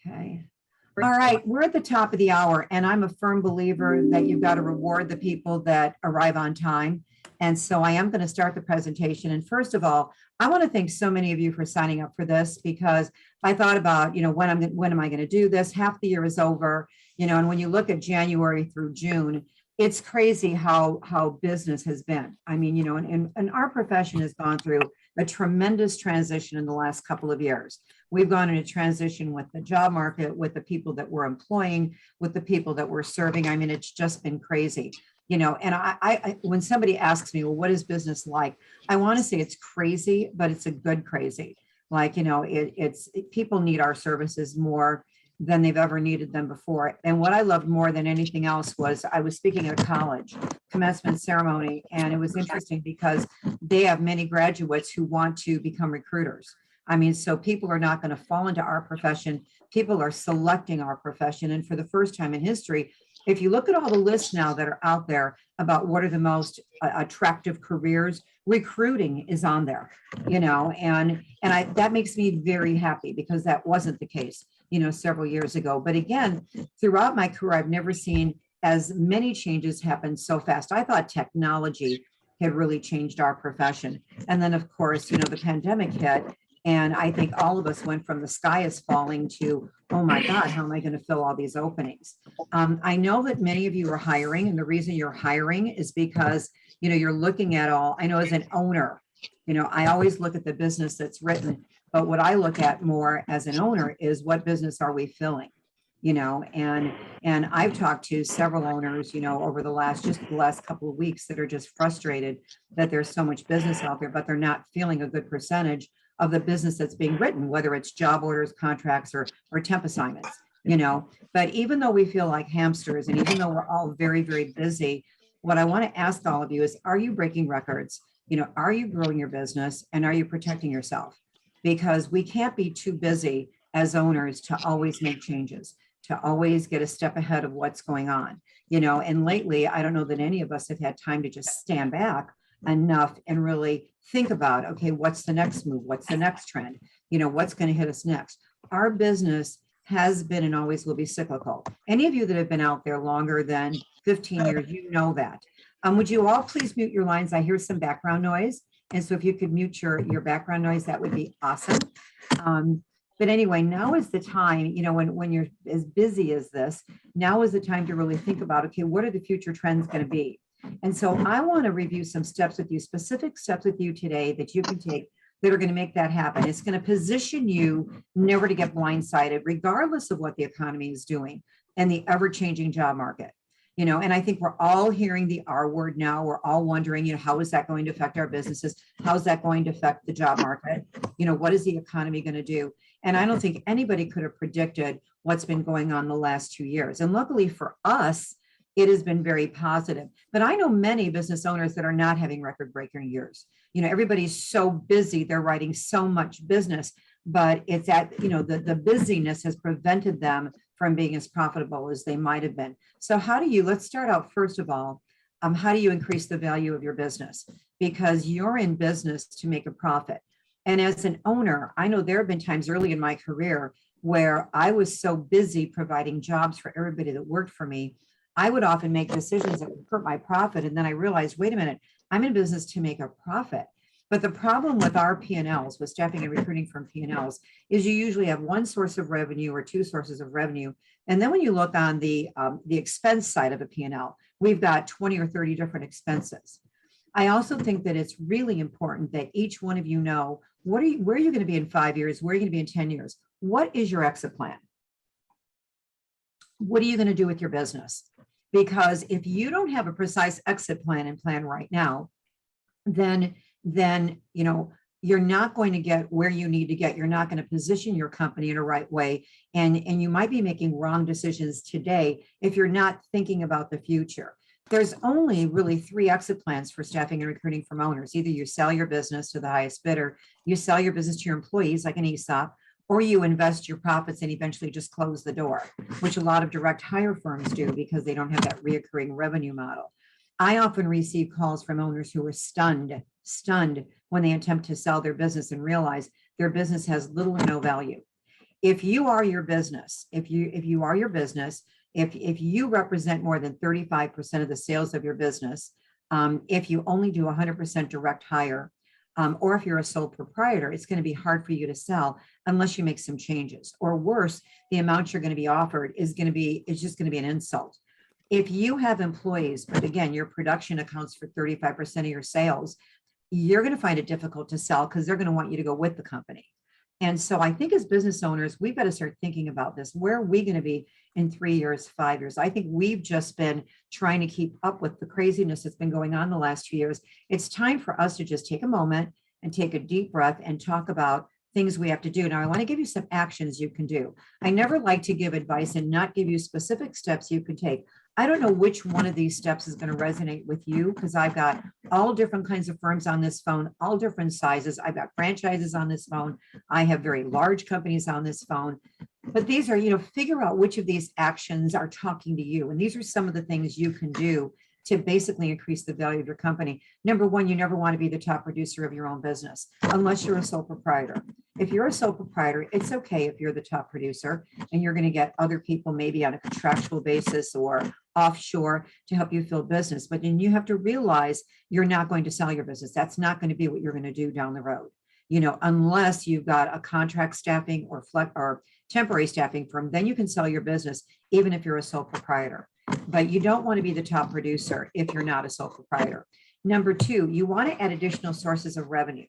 Okay. All right, we're at the top of the hour, and I'm a firm believer that you've got to reward the people that arrive on time. And so I am going to start the presentation. And first of all, I want to thank so many of you for signing up for this, because I thought about, when am I going to do this? Half the year is over, and when you look at January through June, it's crazy how business has been. I mean, and our profession has gone through a tremendous transition in the last couple of years. We've gone into transition with the job market, with the people that we're employing, with the people that we're serving. I mean, it's just been crazy, and I when somebody asks me, well, what is business like? I want to say it's crazy, but it's a good crazy. Like, people need our services more than they've ever needed them before. And what I loved more than anything else was I was speaking at a college commencement ceremony, and it was interesting because they have many graduates who want to become recruiters. I mean, so people are not going to fall into our profession. People are selecting our profession. And for the first time in history, if you look at all the lists now that are out there about what are the most attractive careers, recruiting is on there, and that makes me very happy, because that wasn't the case, several years ago. But again, throughout my career, I've never seen as many changes happen so fast. I thought technology had really changed our profession. And then, of course, the pandemic hit. And I think all of us went from the sky is falling to, oh my God, how am I going to fill all these openings? I know that many of you are hiring, and the reason you're hiring is because, you're looking at I know as an owner, I always look at the business that's written, but what I look at more as an owner is what business are we filling? And I've talked to several owners, over the last couple of weeks that are just frustrated that there's so much business out there, but they're not feeling a good percentage of the business that's being written, whether it's job orders, contracts, or temp assignments, But even though we feel like hamsters, and even though we're all very, very busy, what I want to ask all of you is, are you breaking records? Are you growing your business, and are you protecting yourself? Because we can't be too busy as owners to always make changes, to always get a step ahead of what's going on, and lately, I don't know that any of us have had time to just stand back enough and really think about, okay, what's the next move? What's the next trend? What's going to hit us next? Our business has been and always will be cyclical. Any of you that have been out there longer than 15 years, you know that. Would you all please mute your lines? I hear some background noise. And so if you could mute your background noise, that would be awesome. But anyway, now is the time, when you're as busy as this, now is the time to really think about, okay, what are the future trends going to be? And so I want to review some steps with you, specific steps with you today that you can take that are going to make that happen. It's going to position you never to get blindsided, regardless of what the economy is doing and the ever-changing job market. And I think we're all hearing the R word now. We're all wondering, how is that going to affect our businesses? How is that going to affect the job market? What is the economy going to do? And I don't think anybody could have predicted what's been going on the last 2 years. And luckily for us, it has been very positive. But I know many business owners that are not having record-breaking years. Everybody's so busy, they're writing so much business, but it's the busyness has prevented them from being as profitable as they might have been. So let's start out first of all, how do you increase the value of your business? Because you're in business to make a profit. And as an owner, I know there have been times early in my career where I was so busy providing jobs for everybody that worked for me, I would often make decisions that would hurt my profit. And then I realized, wait a minute, I'm in business to make a profit. But the problem with our P&Ls, with staffing and recruiting from P&Ls, is you usually have one source of revenue or two sources of revenue. And then when you look on the expense side of a P&L, we've got 20 or 30 different expenses. I also think that it's really important that each one of you know, where are you going to be in 5 years? Where are you going to be in 10 years? What is your exit plan? What are you going to do with your business? Because if you don't have a precise exit plan and plan right now, then you're not going to get where you need to get. You're not going to position your company in a right way. And you might be making wrong decisions today if you're not thinking about the future. There's only really 3 exit plans for staffing and recruiting from owners. Either you sell your business to the highest bidder, you sell your business to your employees like an ESOP, or you invest your profits and eventually just close the door, which a lot of direct hire firms do because they don't have that reoccurring revenue model. I often receive calls from owners who are stunned when they attempt to sell their business and realize their business has little or no value. If you are your business, if you are your business, if you represent more than 35% of the sales of your business, if you only do 100% direct hire, or if you're a sole proprietor, it's going to be hard for you to sell unless you make some changes. Or worse, the amount you're going to be offered is just going to be an insult. If you have employees, but again, your production accounts for 35% of your sales, you're going to find it difficult to sell because they're going to want you to go with the company. And so I think as business owners, we've got to start thinking about this. Where are we going to be in 3 years, 5 years? I think we've just been trying to keep up with the craziness that's been going on the last 2 years. It's time for us to just take a moment and take a deep breath and talk about things we have to do. Now, I want to give you some actions you can do. I never like to give advice and not give you specific steps you can take. I don't know which one of these steps is going to resonate with you because I've got all different kinds of firms on this phone, all different sizes. I've got franchises on this phone. I have very large companies on this phone. But these are, figure out which of these actions are talking to you. And these are some of the things you can do to basically increase the value of your company. Number one, you never want to be the top producer of your own business unless you're a sole proprietor. If you're a sole proprietor, it's okay if you're the top producer and you're going to get other people maybe on a contractual basis or offshore to help you fill business. But then you have to realize you're not going to sell your business. That's not going to be what you're going to do down the road, unless you've got a contract staffing or temporary staffing firm, then you can sell your business even if you're a sole proprietor. But you don't want to be the top producer if you're not a sole proprietor. Number two, you want to add additional sources of revenue.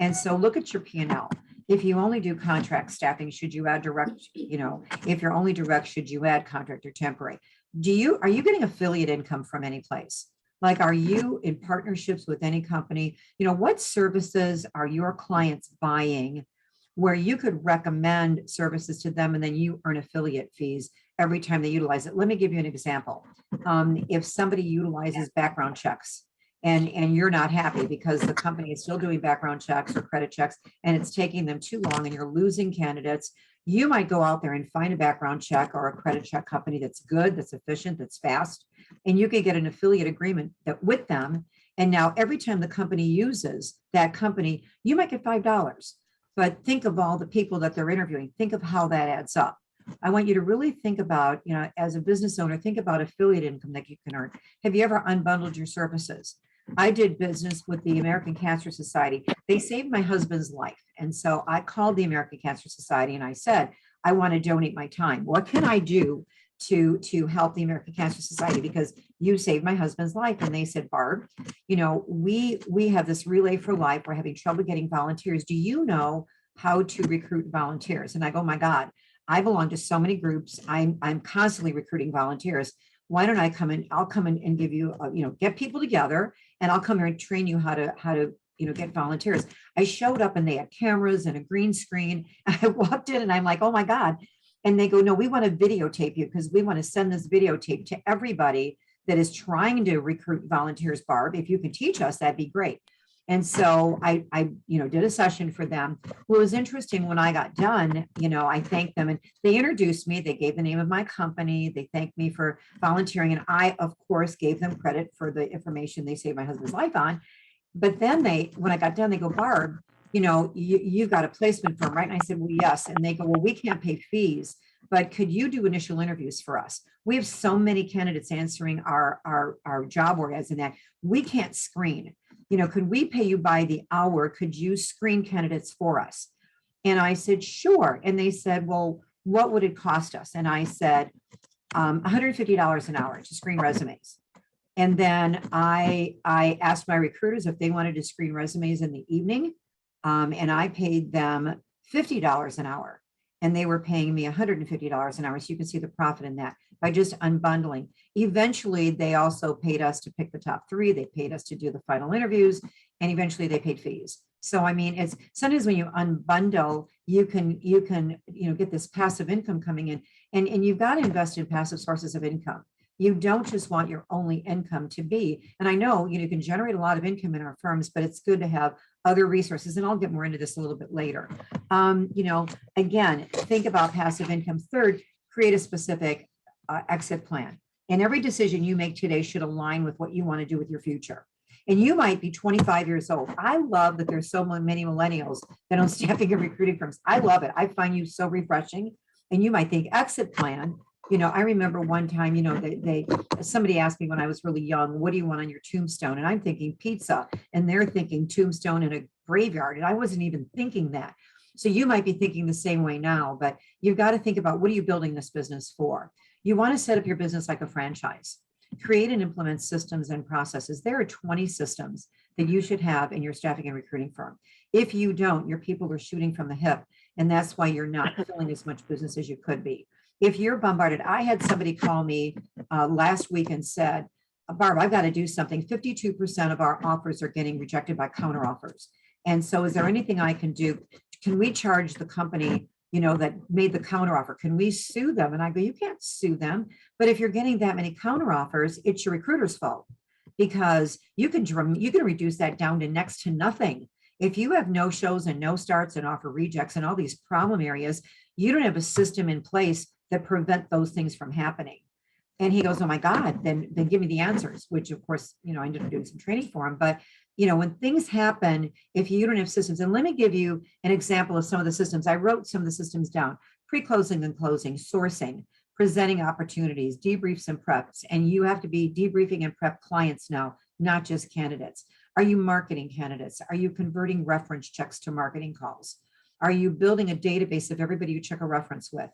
And so look at your P&L. If you only do contract staffing, should you add direct, if you're only direct, should you add contract or temporary? Are you getting affiliate income from any place? Like, are you in partnerships with any company? What services are your clients buying where you could recommend services to them and then you earn affiliate fees every time they utilize it? Let me give you an example. If somebody utilizes background checks and you're not happy because the company is still doing background checks or credit checks and it's taking them too long and you're losing candidates, you might go out there and find a background check or a credit check company that's good, that's efficient, that's fast, and you can get an affiliate agreement with them. And now every time the company uses that company, you might get $5. But think of all the people that they're interviewing. Think of how that adds up. I want you to really think about, as a business owner, think about affiliate income that you can earn. Have you ever unbundled your services? I did business with the American Cancer Society. They saved my husband's life. And so I called the American Cancer Society and I said, I want to donate my time. What can I do to help the American Cancer Society? Because you saved my husband's life. And they said, Barb, we have this Relay for Life. We're having trouble getting volunteers. Do you know how to recruit volunteers? And I go, my God, I belong to so many groups. I'm constantly recruiting volunteers. Why don't I come in? I'll come in and give you, get people together and I'll come here and train you how to get volunteers. I showed up and they had cameras and a green screen. I walked in and I'm like, oh my God. And they go, no, we want to videotape you because we want to send this videotape to everybody that is trying to recruit volunteers, Barb. If you could teach us, that'd be great. And so I did a session for them. Well, it was interesting when I got done, I thanked them and they introduced me. They gave the name of my company. They thanked me for volunteering. And I, of course, gave them credit for the information they saved my husband's life on. But then when I got done, they go, Barb, you've got a placement firm, right? And I said, well, yes. And they go, well, we can't pay fees, but could you do initial interviews for us? We have so many candidates answering our job ads and that we can't screen. Could we pay you by the hour? Could you screen candidates for us? And I said, sure. And they said, well, what would it cost us? And I said, $150 an hour to screen resumes. And then I asked my recruiters if they wanted to screen resumes in the evening. And I paid them $50 an hour. And they were paying me $150 an hour. So you can see the profit in that by just unbundling. Eventually, they also paid us to pick the top 3. They paid us to do the final interviews, and eventually they paid fees. So, I mean, it's sometimes when you unbundle, you can get this passive income coming in, and you've got to invest in passive sources of income. You don't just want your only income to be, and I know, you can generate a lot of income in our firms, but it's good to have other resources. And I'll get more into this a little bit later. Again, think about passive income. Third, create a specific exit plan. And every decision you make today should align with what you want to do with your future. And you might be 25 years old. I love that there's so many millennials that own staffing and recruiting firms. I love it. I find you so refreshing. And you might think exit plan. I remember one time, somebody asked me when I was really young, what do you want on your tombstone? And I'm thinking pizza, and they're thinking tombstone in a graveyard. And I wasn't even thinking that. So you might be thinking the same way now, but you've got to think about, what are you building this business for? You want to set up your business like a franchise. Create and implement systems and processes. There are 20 systems that you should have in your staffing and recruiting firm. If you don't, your people are shooting from the hip, and that's why you're not filling as much business as you could be. If you're bombarded, I had somebody call me last week and said, Barb, I've got to do something. 52% of our offers are getting rejected by counteroffers. And so is there anything I can do? Can we charge the company, that made the counteroffer? Can we sue them? And I go, you can't sue them. But if you're getting that many counteroffers, it's your recruiter's fault, because you can reduce that down to next to nothing. If you have no shows and no starts and offer rejects and all these problem areas, you don't have a system in place that prevent those things from happening. And he goes, oh my God, then give me the answers, which of course, I ended up doing some training for him. But, when things happen, if you don't have systems, and let me give you an example of some of the systems. I wrote some of the systems down: pre-closing and closing, sourcing, presenting opportunities, debriefs and preps. And you have to be debriefing and prep clients now, not just candidates. Are you marketing candidates? Are you converting reference checks to marketing calls? Are you building a database of everybody you check a reference with?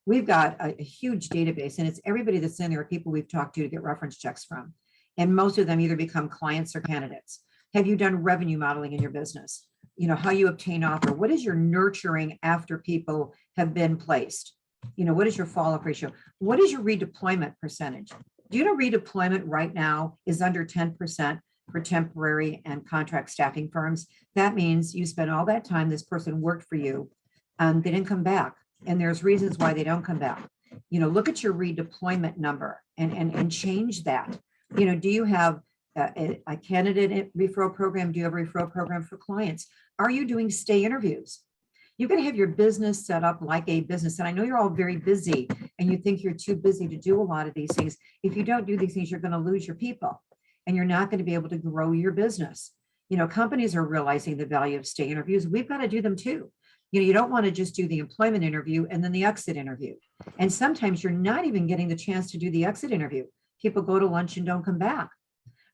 We've got a huge database, and it's everybody that's in there are people we've talked to get reference checks from. And most of them either become clients or candidates. Have you done revenue modeling in your business? How you obtain offer. What is your nurturing after people have been placed? What is your follow-up ratio? What is your redeployment percentage? Do you know redeployment right now is under 10% for temporary and contract staffing firms? That means you spent all that time, this person worked for you, they didn't come back. And there's reasons why they don't come back. Look at your redeployment number and change that. Do you have a candidate referral program? Do you have a referral program for clients? Are you doing stay interviews? You've got to have your business set up like a business. And I know you're all very busy and you think you're too busy to do a lot of these things. If you don't do these things, you're going to lose your people and you're not going to be able to grow your business. Companies are realizing the value of stay interviews. We've got to do them too. You don't want to just do the employment interview and then the exit interview. And sometimes you're not even getting the chance to do the exit interview. People go to lunch and don't come back.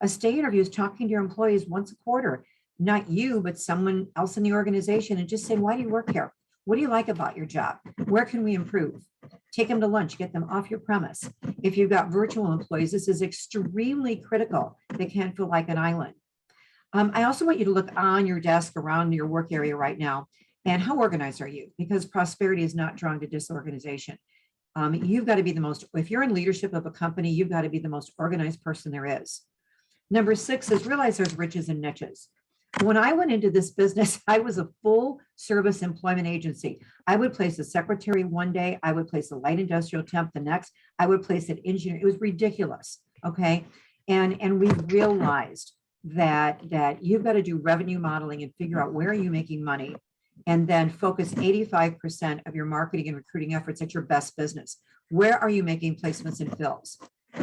A stay interview is talking to your employees once a quarter, not you, but someone else in the organization, and just saying, why do you work here? What do you like about your job? Where can we improve? Take them to lunch, get them off your premise. If you've got virtual employees, this is extremely critical. They can't feel like an island. I also want you to look on your desk around your work area right now. And how organized are you? Because prosperity is not drawn to disorganization. You've got to be the most, if you're in leadership of a company, you've got to be the most organized person there is. Number 6 is realize there's riches and niches. When I went into this business, I was a full service employment agency. I would place a secretary one day. I would place a light industrial temp the next. I would place an engineer. It was ridiculous. Okay. And we realized that you've got to do revenue modeling and figure out where are you making money, and then focus 85% of your marketing and recruiting efforts at your best business. Where are you making placements and fills?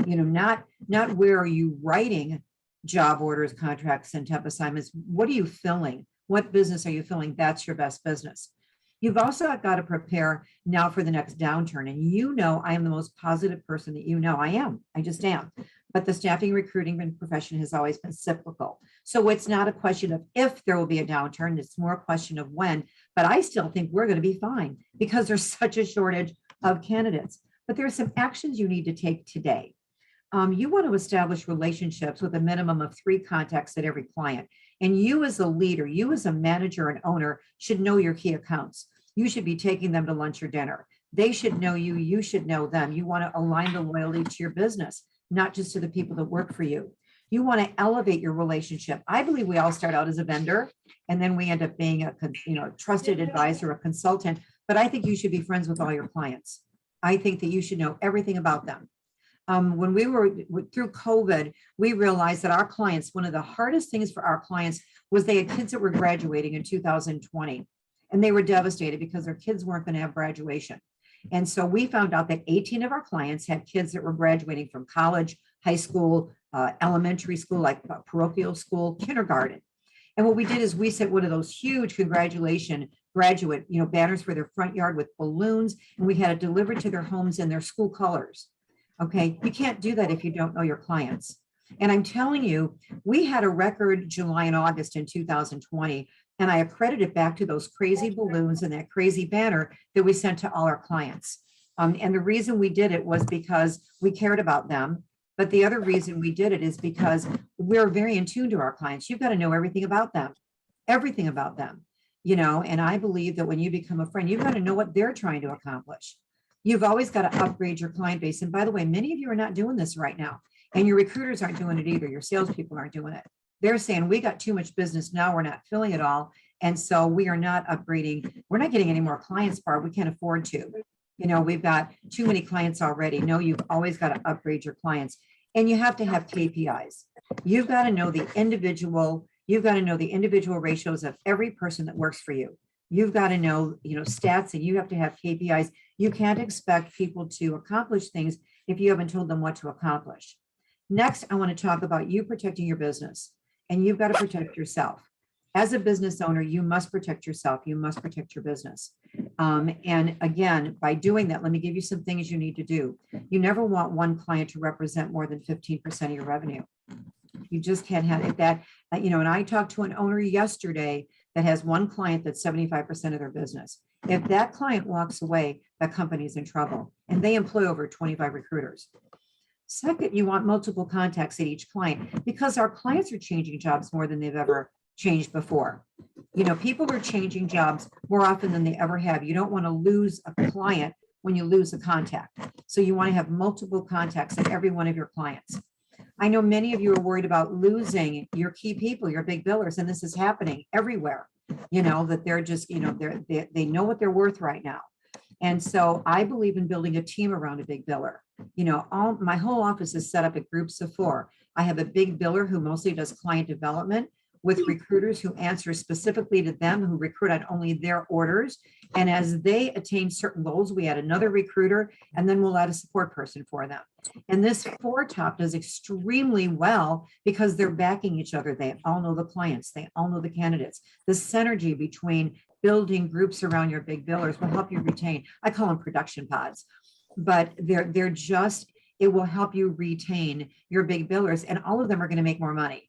Not where are you writing job orders, contracts, and temp assignments. What are you filling? What business are you filling? That's your best business. You've also got to prepare now for the next downturn. And I am the most positive person that I am. I just am. But the staffing, recruiting profession has always been cyclical. So it's not a question of if there will be a downturn, it's more a question of when. But I still think we're going to be fine because there's such a shortage of candidates. But there are some actions you need to take today. You want to establish relationships with a minimum of 3 contacts at every client. And you as a leader, you as a manager and owner should know your key accounts. You should be taking them to lunch or dinner. They should know you. You should know them. You want to align the loyalty to your business, not just to the people that work for you. You want to elevate your relationship. I believe we all start out as a vendor and then we end up being a trusted advisor, a consultant. But I think you should be friends with all your clients. I think that you should know everything about them. When we were through COVID, we realized that our clients, one of the hardest things for our clients was they had kids that were graduating in 2020, and they were devastated because their kids weren't going to have graduation. And so we found out that 18 of our clients had kids that were graduating from college, high school, elementary school, like parochial school, kindergarten. And what we did is we set one of those huge congratulation graduate, banners for their front yard with balloons, and we had it delivered to their homes in their school colors. Okay, you can't do that if you don't know your clients. And I'm telling you, we had a record July and August in 2020, and I accredit it back to those crazy balloons and that crazy banner that we sent to all our clients. And the reason we did it was because we cared about them. But the other reason we did it is because we're very in tune to our clients. You've got to know everything about them, and I believe that when you become a friend, you've got to know what they're trying to accomplish. You've always got to upgrade your client base. And by the way, many of you are not doing this right now. And your recruiters aren't doing it either. Your salespeople aren't doing it. They're saying, we got too much business now. We're not filling it all. And so we are not upgrading. We're not getting any more clients, Barb. We can't afford to. We've got too many clients already. No, you've always got to upgrade your clients. And you have to have KPIs. You've got to know the individual ratios of every person that works for you. You've got to know, stats, and you have to have KPIs. You can't expect people to accomplish things if you haven't told them what to accomplish. Next, I want to talk about you protecting your business, and you've got to protect yourself. As a business owner, you must protect yourself. You must protect your business. And again, by doing that, let me give you some things you need to do. You never want one client to represent more than 15% of your revenue. You just can't have it that, and I talked to an owner yesterday that has one client that's 75% of their business. If that client walks away, that company's in trouble, and they employ over 25 recruiters. Second, you want multiple contacts at each client, because our clients are changing jobs more than they've ever changed before. People are changing jobs more often than they ever have. You don't want to lose a client when you lose a contact. So you want to have multiple contacts at every one of your clients. I know many of you are worried about losing your key people, your big billers, and this is happening everywhere. That they're just, they know what they're worth right now. And so I believe in building a team around a big biller. My whole office is set up at groups of 4. I have a big biller who mostly does client development, with recruiters who answer specifically to them, who recruit on only their orders. And as they attain certain goals, we add another recruiter, and then we'll add a support person for them. And this 4 top does extremely well because they're backing each other. They all know the clients. They all know the candidates. The synergy between building groups around your big billers will help you retain. I call them production pods, but it will help you retain your big billers, and all of them are going to make more money.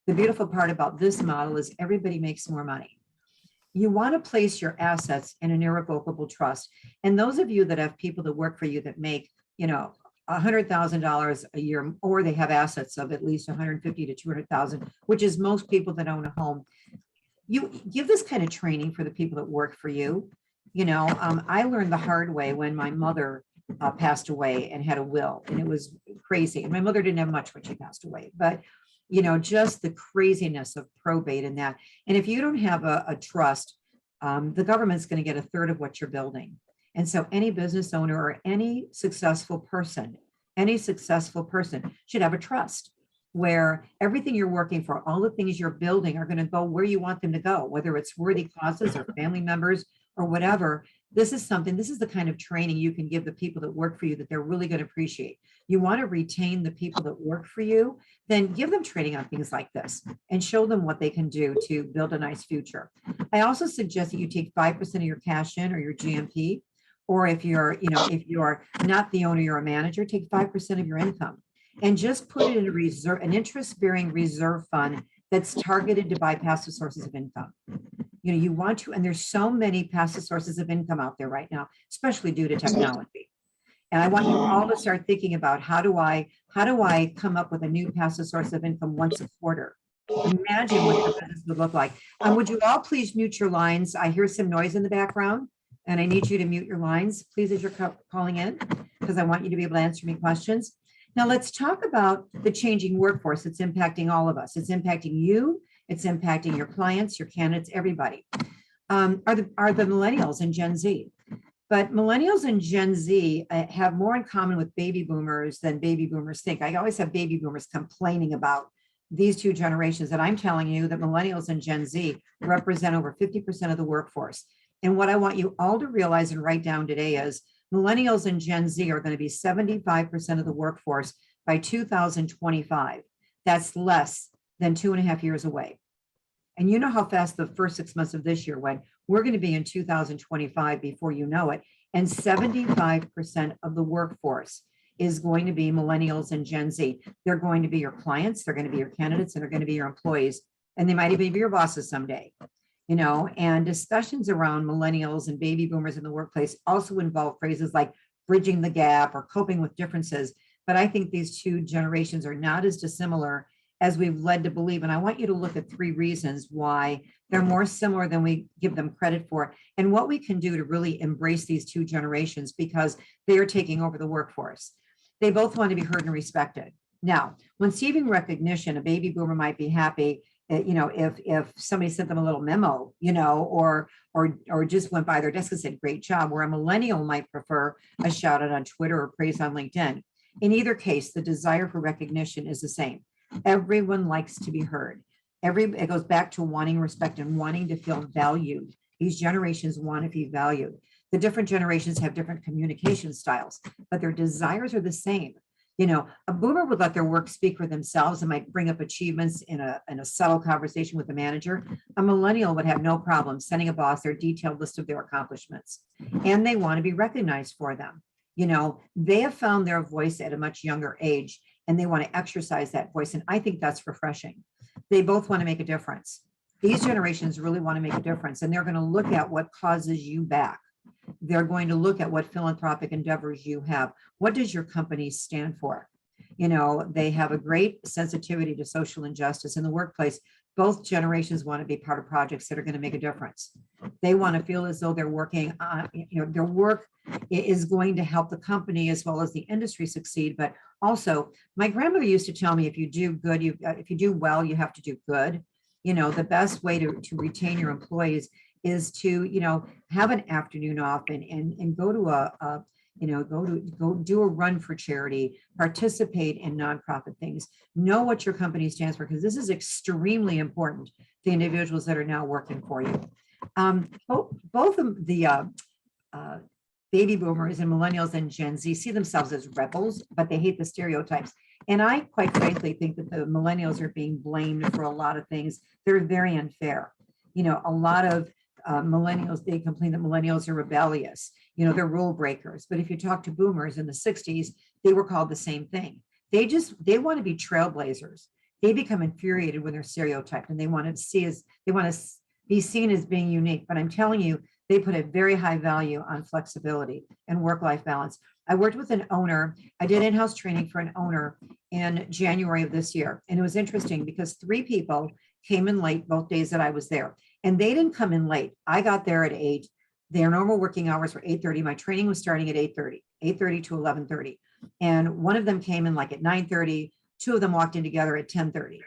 The beautiful part about this model is everybody makes more money. You want to place your assets in an irrevocable trust. And those of you that have people that work for you that make, $100,000 a year, or they have assets of at least 150 to 200,000, which is most people that own a home, you give this kind of training for the people that work for you. I learned the hard way when my mother passed away and had a will, and it was crazy. And my mother didn't have much when she passed away, but just the craziness of probate and that. And if you don't have a trust, the government's going to get 1/3 of what you're building. And so any business owner or any successful person should have a trust where everything you're working for, all the things you're building are going to go where you want them to go, whether it's worthy causes or family members or whatever. This is the kind of training you can give the people that work for you that they're really going to appreciate. You want to retain the people that work for you, then give them training on things like this and show them what they can do to build a nice future. I also suggest that you take 5% of your cash in or your GMP, or if you're not the owner, you're a manager, take 5% of your income and just put it in an interest-bearing reserve fund that's targeted to buy passive sources of income. You want to, and there's so many passive sources of income out there right now, especially due to technology. And I want you all to start thinking about how do I come up with a new passive source of income once a quarter? Imagine what your business would look like. Would you all please mute your lines? I hear some noise in the background, and I need you to mute your lines, please, as you're calling in, because I want you to be able to answer me questions. Now let's talk about the changing workforce that's impacting all of us. It's impacting you. It's impacting your clients, your candidates, everybody. Are the millennials and Gen Z. But millennials and Gen Z have more in common with baby boomers than baby boomers think. I always have baby boomers complaining about these two generations, and I'm telling you that millennials and Gen Z represent over 50% of the workforce. And what I want you all to realize and write down today is millennials and Gen Z are going to be 75% of the workforce by 2025. That's less than 2.5 years away. And you know how fast the first 6 months of this year went. We're going to be in 2025 before you know it. And 75% of the workforce is going to be millennials and Gen Z. They're going to be your clients, they're going to be your candidates, and they're going to be your employees. And they might even be your bosses someday. And discussions around millennials and baby boomers in the workplace also involve phrases like bridging the gap or coping with differences. But I think these two generations are not as dissimilar as we've led to believe. And I want you to look at 3 reasons why they're more similar than we give them credit for, and what we can do to really embrace these 2 generations, because they are taking over the workforce. They both want to be heard and respected. Now, when receiving recognition, a baby boomer might be happy, if somebody sent them a little memo, or just went by their desk and said, great job, where a millennial might prefer a shout out on Twitter or praise on LinkedIn. In either case, the desire for recognition is the same. Everyone likes to be heard. It goes back to wanting respect and wanting to feel valued. These generations want to be valued. The different generations have different communication styles, but their desires are the same. A boomer would let their work speak for themselves and might bring up achievements in a subtle conversation with the manager. A millennial would have no problem sending a boss their detailed list of their accomplishments, and they want to be recognized for them. They have found their voice at a much younger age, and they want to exercise that voice. And I think that's refreshing. They both want to make a difference. These generations really want to make a difference, and they're going to look at what causes you back. They're going to look at what philanthropic endeavors you have. What does your company stand for? They have a great sensitivity to social injustice in the workplace. Both generations want to be part of projects that are going to make a difference. They want to feel as though they're working on, their work is going to help the company as well as the industry succeed. But also, my grandmother used to tell me, if you do good, if you do well, you have to do good. The best way to retain your employees is to, have an afternoon off and go to go do a run for charity, participate in nonprofit things, know what your company stands for, because this is extremely important to the individuals that are now working for you. Both of the baby boomers and millennials and Gen Z see themselves as rebels, but they hate the stereotypes. And I quite frankly think that the millennials are being blamed for a lot of things. They're very unfair. A lot of millennials, they complain that millennials are rebellious, they're rule breakers. But if you talk to boomers in the 60s, they were called the same thing. They want to be trailblazers. They become infuriated when they're stereotyped, and they want to be seen as being unique. But I'm telling you, they put a very high value on flexibility and work-life balance. I worked with an owner. I did in-house training for an owner in January of this year. And it was interesting because 3 people came in late both days that I was there. And they didn't come in late. I got there at 8. Their normal working hours were 8:30. My training was starting at 8:30 to 11:30. And one of them came in like at 9:30. 2 of them walked in together at 10:30.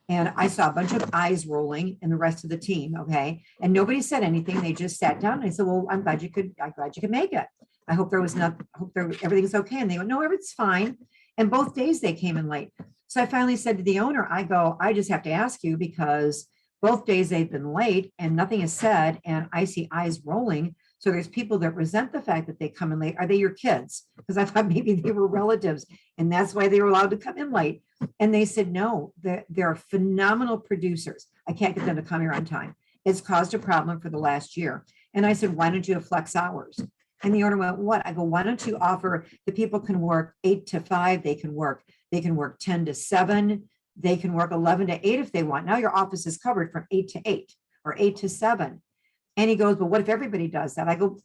And I saw a bunch of eyes rolling in the rest of the team. Okay. And nobody said anything. They just sat down. And I said, well, I'm glad you could make it. I hope everything's okay. And they went, no, everything's fine. And both days they came in late. So I finally said to the owner, I just have to ask you, because both days they've been late and nothing is said, and I see eyes rolling. So there's people that resent the fact that they come in late. Are they your kids? Because I thought maybe they were relatives, and that's why they were allowed to come in late. And they said, no, they're phenomenal producers. I can't get them to come here on time. It's caused a problem for the last year. And I said, why don't you have flex hours? And the owner went, what? I go, why don't you offer the people can work 8 to 5, they can work 10 to 7. They can work 11 to 8 if they want. Now your office is covered from 8 to 8 or 8 to 7. And he goes, but what if everybody does that? I go,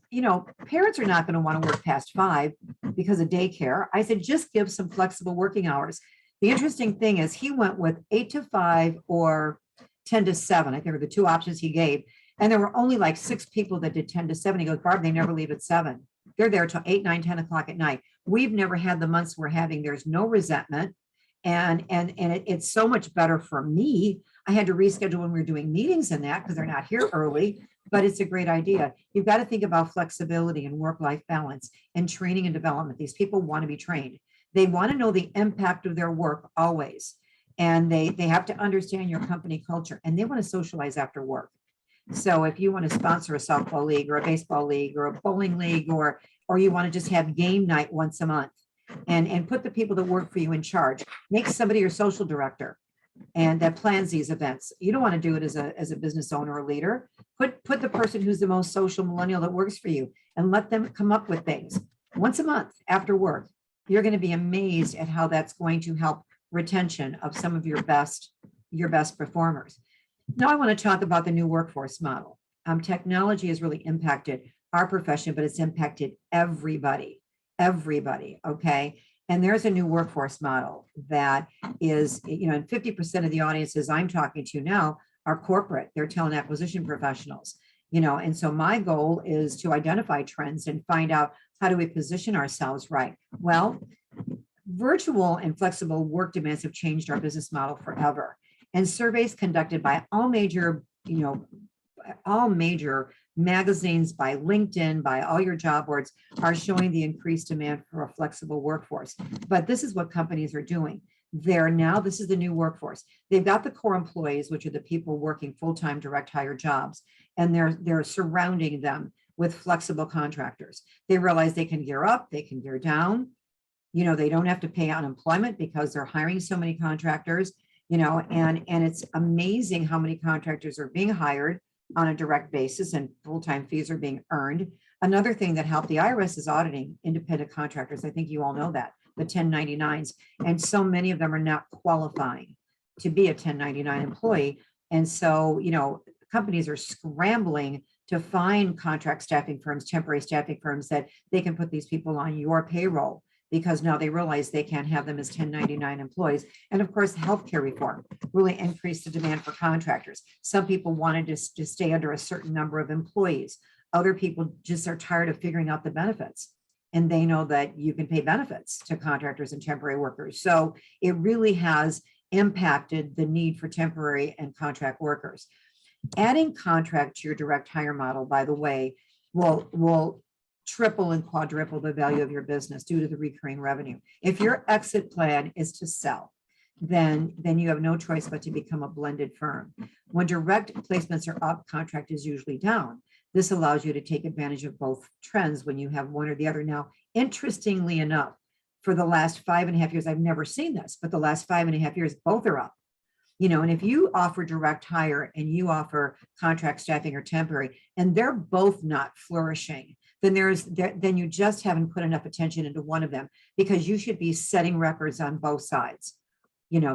parents are not going to want to work past 5 because of daycare. I said, just give some flexible working hours. The interesting thing is he went with 8 to 5 or 10 to 7. I think were the 2 options he gave. And there were only like 6 people that did 10 to 7. He goes, Barb, they never leave at 7. They're there till 8, 9, 10 o'clock at night. We've never had the months we're having. There's no resentment. And it's so much better for me. I had to reschedule when we were doing meetings and that because they're not here early, but it's a great idea. You've got to think about flexibility and work-life balance and training and development. These people want to be trained. They want to know the impact of their work always. And they have to understand your company culture, and they want to socialize after work. So if you want to sponsor a softball league or a baseball league or a bowling league, or you want to just have game night once a month, and put the people that work for you in charge. Make somebody your social director and that plans these events. You don't want to do it as a business owner or leader. Put the person who's the most social millennial that works for you and let them come up with things once a month after work. You're going to be amazed at how that's going to help retention of some of your best performers. Now I want to talk about the new workforce model. Technology has really impacted our profession, but it's impacted everybody, okay? And there's a new workforce model that is, and 50% of the audiences I'm talking to now are corporate, they're talent acquisition professionals, and so my goal is to identify trends and find out how do we position ourselves right. Well, virtual and flexible work demands have changed our business model forever. And surveys conducted by all major magazines, by LinkedIn, by all your job boards are showing the increased demand for a flexible workforce. But this is what companies are doing. This is the new workforce. They've got the core employees, which are the people working full-time direct hire jobs, and they're surrounding them with flexible contractors. They realize they can gear up, they can gear down. They don't have to pay unemployment because they're hiring so many contractors, and it's amazing how many contractors are being hired on a direct basis and full-time fees are being earned. Another thing that helped the IRS is auditing independent contractors. I think you all know that, the 1099s, and so many of them are not qualifying to be a 1099 employee. And so, companies are scrambling to find contract staffing firms, temporary staffing firms that they can put these people on your payroll, because now they realize they can't have them as 1099 employees. And of course, healthcare reform really increased the demand for contractors. Some people wanted to stay under a certain number of employees. Other people just are tired of figuring out the benefits. And they know that you can pay benefits to contractors and temporary workers. So it really has impacted the need for temporary and contract workers. Adding contract to your direct hire model, by the way, will triple and quadruple the value of your business due to the recurring revenue. If your exit plan is to sell, then you have no choice but to become a blended firm. When direct placements are up, contract is usually down. This allows you to take advantage of both trends when you have one or the other. Now, interestingly enough, for the last 5.5 years, I've never seen this, but the last 5.5 years, both are up. And if you offer direct hire and you offer contract staffing or temporary, and they're both not flourishing, then you just haven't put enough attention into one of them, because you should be setting records on both sides,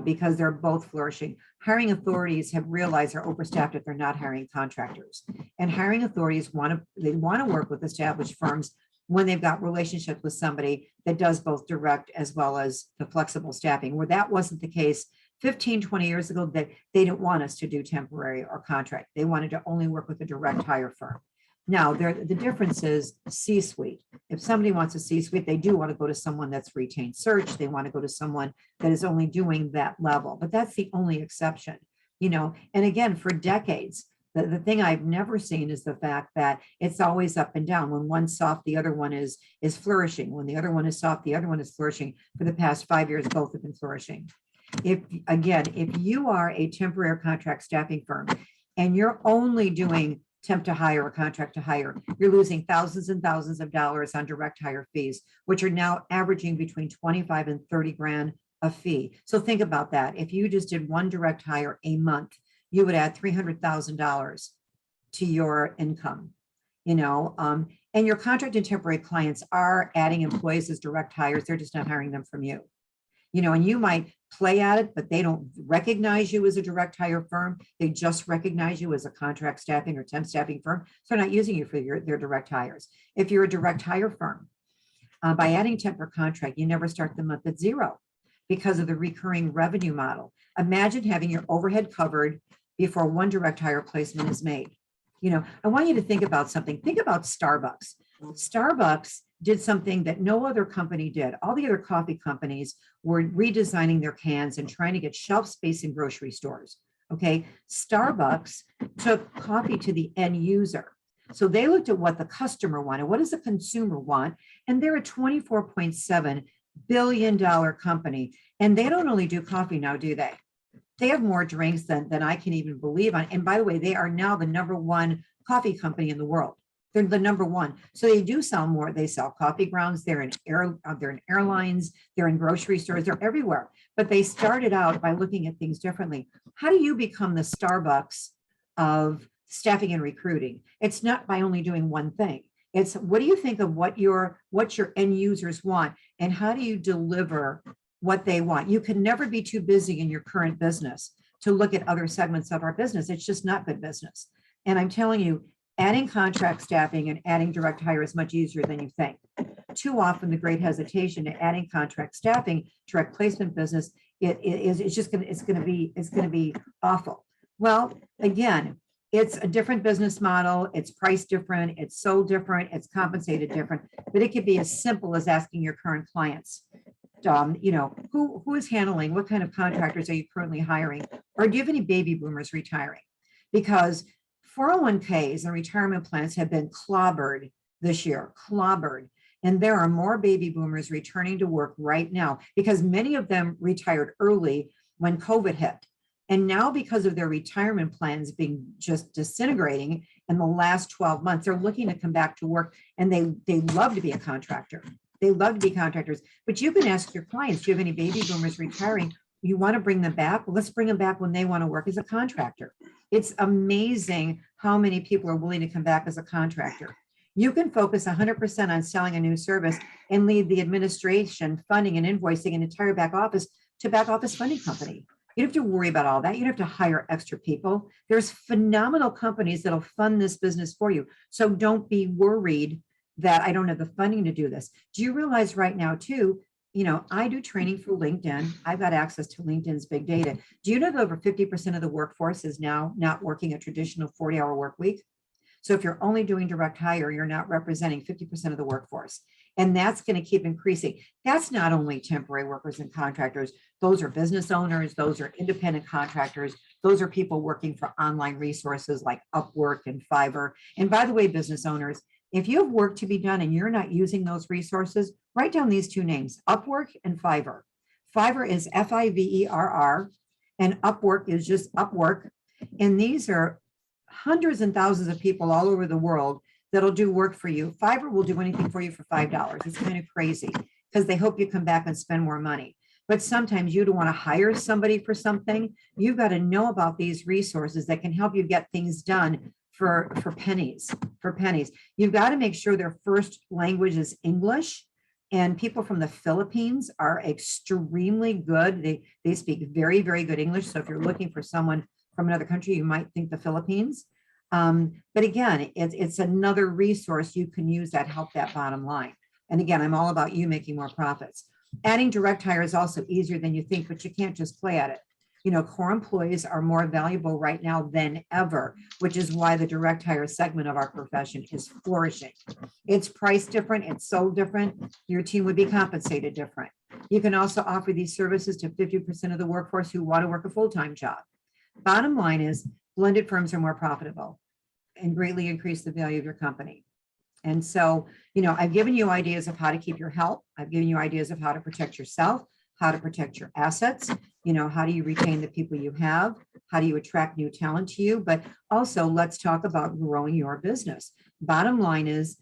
because they're both flourishing. Hiring authorities have realized they're overstaffed if they're not hiring contractors. And hiring authorities want to work with established firms when they've got relationships with somebody that does both direct as well as the flexible staffing, where that wasn't the case 15, 20 years ago. That they didn't want us to do temporary or contract. They wanted to only work with a direct hire firm. Now, the difference is C-suite. If somebody wants a C-suite, they do want to go to someone that's retained search. They want to go to someone that is only doing that level, but that's the only exception, And again, for decades, the thing I've never seen is the fact that it's always up and down. When one's soft, the other one is flourishing. When the other one is soft, the other one is flourishing. For the past 5 years, both have been flourishing. If you are a temporary contract staffing firm and you're only doing temp to hire or contract to hire, you're losing thousands and thousands of dollars on direct hire fees, which are now averaging between 25 and 30 grand a fee. So think about that. If you just did one direct hire a month, you would add $300,000 to your income, and your contract and temporary clients are adding employees as direct hires. They're just not hiring them from you. And you might play at it, but they don't recognize you as a direct hire firm. They just recognize you as a contract staffing or temp staffing firm. So they're not using you for their direct hires. If you're a direct hire firm, by adding temp or contract, you never start the month at zero because of the recurring revenue model. Imagine having your overhead covered before one direct hire placement is made. I want you to think about something. Think about Starbucks. Starbucks did something that no other company did. All the other coffee companies were redesigning their cans and trying to get shelf space in grocery stores. Okay, Starbucks took coffee to the end user. So they looked at what the customer wanted. What does the consumer want? And they're a $24.7 billion company. And they don't only do coffee now, do they? They have more drinks than I can even believe on. And by the way, they are now the #1 coffee company in the world. They're the number one. So they do sell more. They sell coffee grounds. They're in airlines. They're in grocery stores. They're everywhere. But they started out by looking at things differently. How do you become the Starbucks of staffing and recruiting? It's not by only doing one thing. It's what do you think of what your end users want, and how do you deliver what they want? You can never be too busy in your current business to look at other segments of our business. It's just not good business. And I'm telling you, adding contract staffing and adding direct hire is much easier than you think. Too often, the great hesitation to adding contract staffing, direct placement business, it's going to be awful. Well, again, it's a different business model. It's priced different. It's sold different. It's compensated different. But it could be as simple as asking your current clients, who is handling, what kind of contractors are you currently hiring? Or do you have any baby boomers retiring? Because 401ks and retirement plans have been clobbered this year, clobbered. And there are more baby boomers returning to work right now because many of them retired early when COVID hit. And now because of their retirement plans being just disintegrating in the last 12 months, they're looking to come back to work, and they love to be a contractor. They love to be contractors. But you can ask your clients, do you have any baby boomers retiring? You want to bring them back? Well, let's bring them back when they want to work as a contractor. It's amazing how many people are willing to come back as a contractor. You can focus 100% on selling a new service and leave the administration, funding, and invoicing an entire back office to back office funding company. You don't have to worry about all that. You don't have to hire extra people. There's phenomenal companies that'll fund this business for you. So don't be worried that I don't have the funding to do this. Do you realize right now too, I do training for LinkedIn. I've got access to LinkedIn's big data. Do you know that over 50% of the workforce is now not working a traditional 40-hour work week? So if you're only doing direct hire, you're not representing 50% of the workforce. And that's going to keep increasing. That's not only temporary workers and contractors. Those are business owners. Those are independent contractors. Those are people working for online resources like Upwork and Fiber. And by the way, business owners, if you have work to be done and you're not using those resources, write down these two names, Upwork and Fiverr. Fiverr is Fiverr, and Upwork is just Upwork. And these are hundreds and thousands of people all over the world that'll do work for you. Fiverr will do anything for you for $5. It's kind of crazy because they hope you come back and spend more money. But sometimes you don't want to hire somebody for something. You've got to know about these resources that can help you get things done for pennies. You've got to make sure their first language is English. And people from the Philippines are extremely good. They speak very, very good English. So if you're looking for someone from another country, you might think the Philippines. But again, it's another resource you can use that help that bottom line. And again, I'm all about you making more profits. Adding direct hire is also easier than you think, but you can't just play at it. Core employees are more valuable right now than ever, which is why the direct hire segment of our profession is flourishing. It's priced different, it's sold different, your team would be compensated different. You can also offer these services to 50% of the workforce who want to work a full-time job. Bottom line is blended firms are more profitable and greatly increase the value of your company. And so, I've given you ideas of how to keep your health. I've given you ideas of how to protect yourself, how to protect your assets. How do you retain the people you have? How do you attract new talent to you? But also let's talk about growing your business. Bottom line is,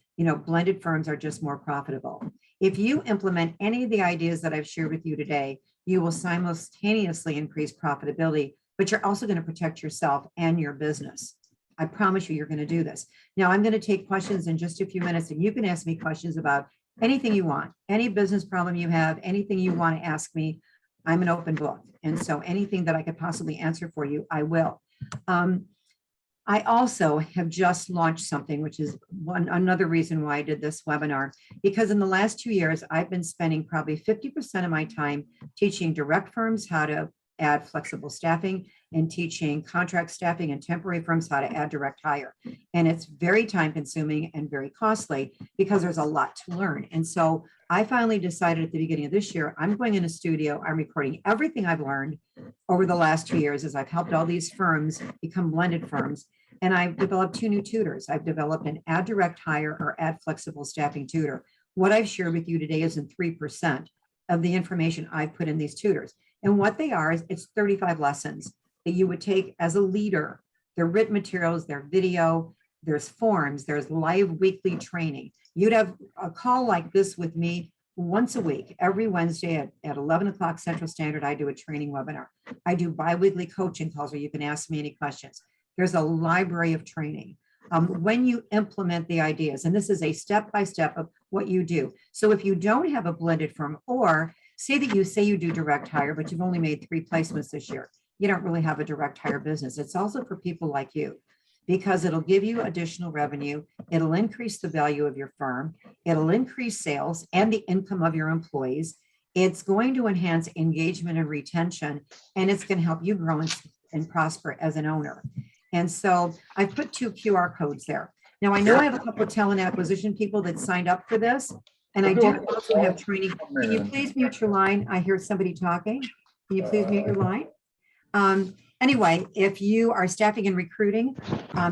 blended firms are just more profitable. If you implement any of the ideas that I've shared with you today, you will simultaneously increase profitability, but you're also going to protect yourself and your business. I promise you're going to do this. Now I'm going to take questions in just a few minutes, and you can ask me questions about anything you want, any business problem you have, anything you want to ask me. I'm an open book. And so anything that I could possibly answer for you, I will. I also have just launched something, which is another reason why I did this webinar, because in the last 2 years, I've been spending probably 50% of my time teaching direct firms how to add flexible staffing and teaching contract staffing and temporary firms how to add direct hire. And it's very time consuming and very costly because there's a lot to learn. And so I finally decided at the beginning of this year, I'm going in a studio, I'm recording everything I've learned over the last 2 years as I've helped all these firms become blended firms. And I've developed 2 new tutors. I've developed an add direct hire or add flexible staffing tutor. What I've shared with you today is in 3% of the information I've put in these tutors. And what they are is it's 35 lessons that you would take as a leader. They're written materials, they're video, there's forms, there's live weekly training. You'd have a call like this with me once a week. Every Wednesday at 11 o'clock Central Standard, I do a training webinar. I do bi-weekly coaching calls where you can ask me any questions. There's a library of training. When you implement the ideas, and this is a step-by-step of what you do. So if you don't have a blended firm, or say you do direct hire, but you've only made 3 placements this year, you don't really have a direct hire business. It's also for people like you, because it'll give you additional revenue. It'll increase the value of your firm. It'll increase sales and the income of your employees. It's going to enhance engagement and retention, and it's going to help you grow and prosper as an owner. And so I put 2 QR codes there. Now, I know I have a couple of talent acquisition people that signed up for this, and I do also have training. Can you please mute your line? I hear somebody talking. Can you please mute your line? Anyway, if you are staffing and recruiting,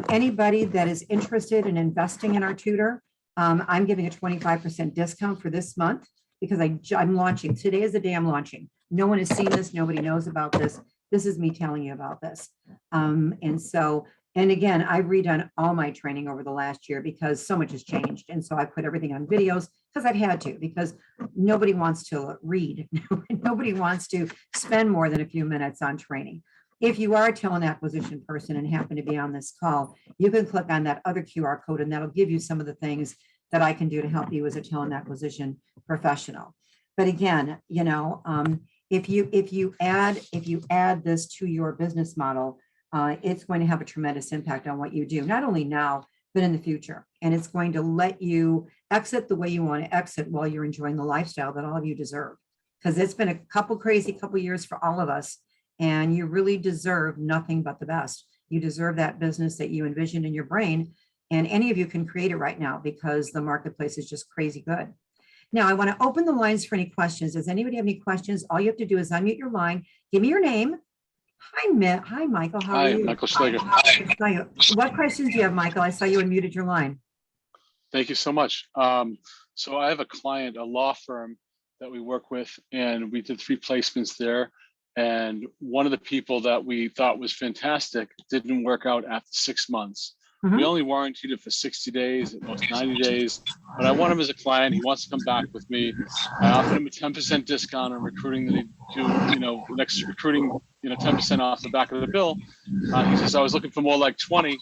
anybody that is interested in investing in our tutor, I'm giving a 25% discount for this month because I'm launching. Today is the day I'm launching. No one has seen this. Nobody knows about this. This is me telling you about this. And again, I've redone all my training over the last year because so much has changed. And so I put everything on videos because I've had to, because nobody wants to read. Nobody wants to spend more than a few minutes on training. If you are a talent acquisition person and happen to be on this call, you can click on that other QR code and that'll give you some of the things that I can do to help you as a talent acquisition professional. But again, if you add this to your business model, it's going to have a tremendous impact on what you do, not only now, but in the future. And it's going to let you exit the way you want to exit while you're enjoying the lifestyle that all of you deserve. Because it's been a crazy couple years for all of us. And you really deserve nothing but the best. You deserve that business that you envisioned in your brain. And any of you can create it right now because the marketplace is just crazy good. Now, I want to open the lines for any questions. Does anybody have any questions? All you have to do is unmute your line. Give me your name. Hi, Michael. How are you? Hi, Michael Schleger. What questions do you have, Michael? I saw you unmuted your line. Thank you so much. So I have a client, a law firm that we work with, and we did 3 placements there. And one of the people that we thought was fantastic didn't work out after 6 months. We only warranted it for 60 days, at most 90 days. But I want him as a client. He wants to come back with me. I offered him a 10% discount on recruiting that he do, next recruiting, 10% off the back of the bill. He says, I was looking for more like 20.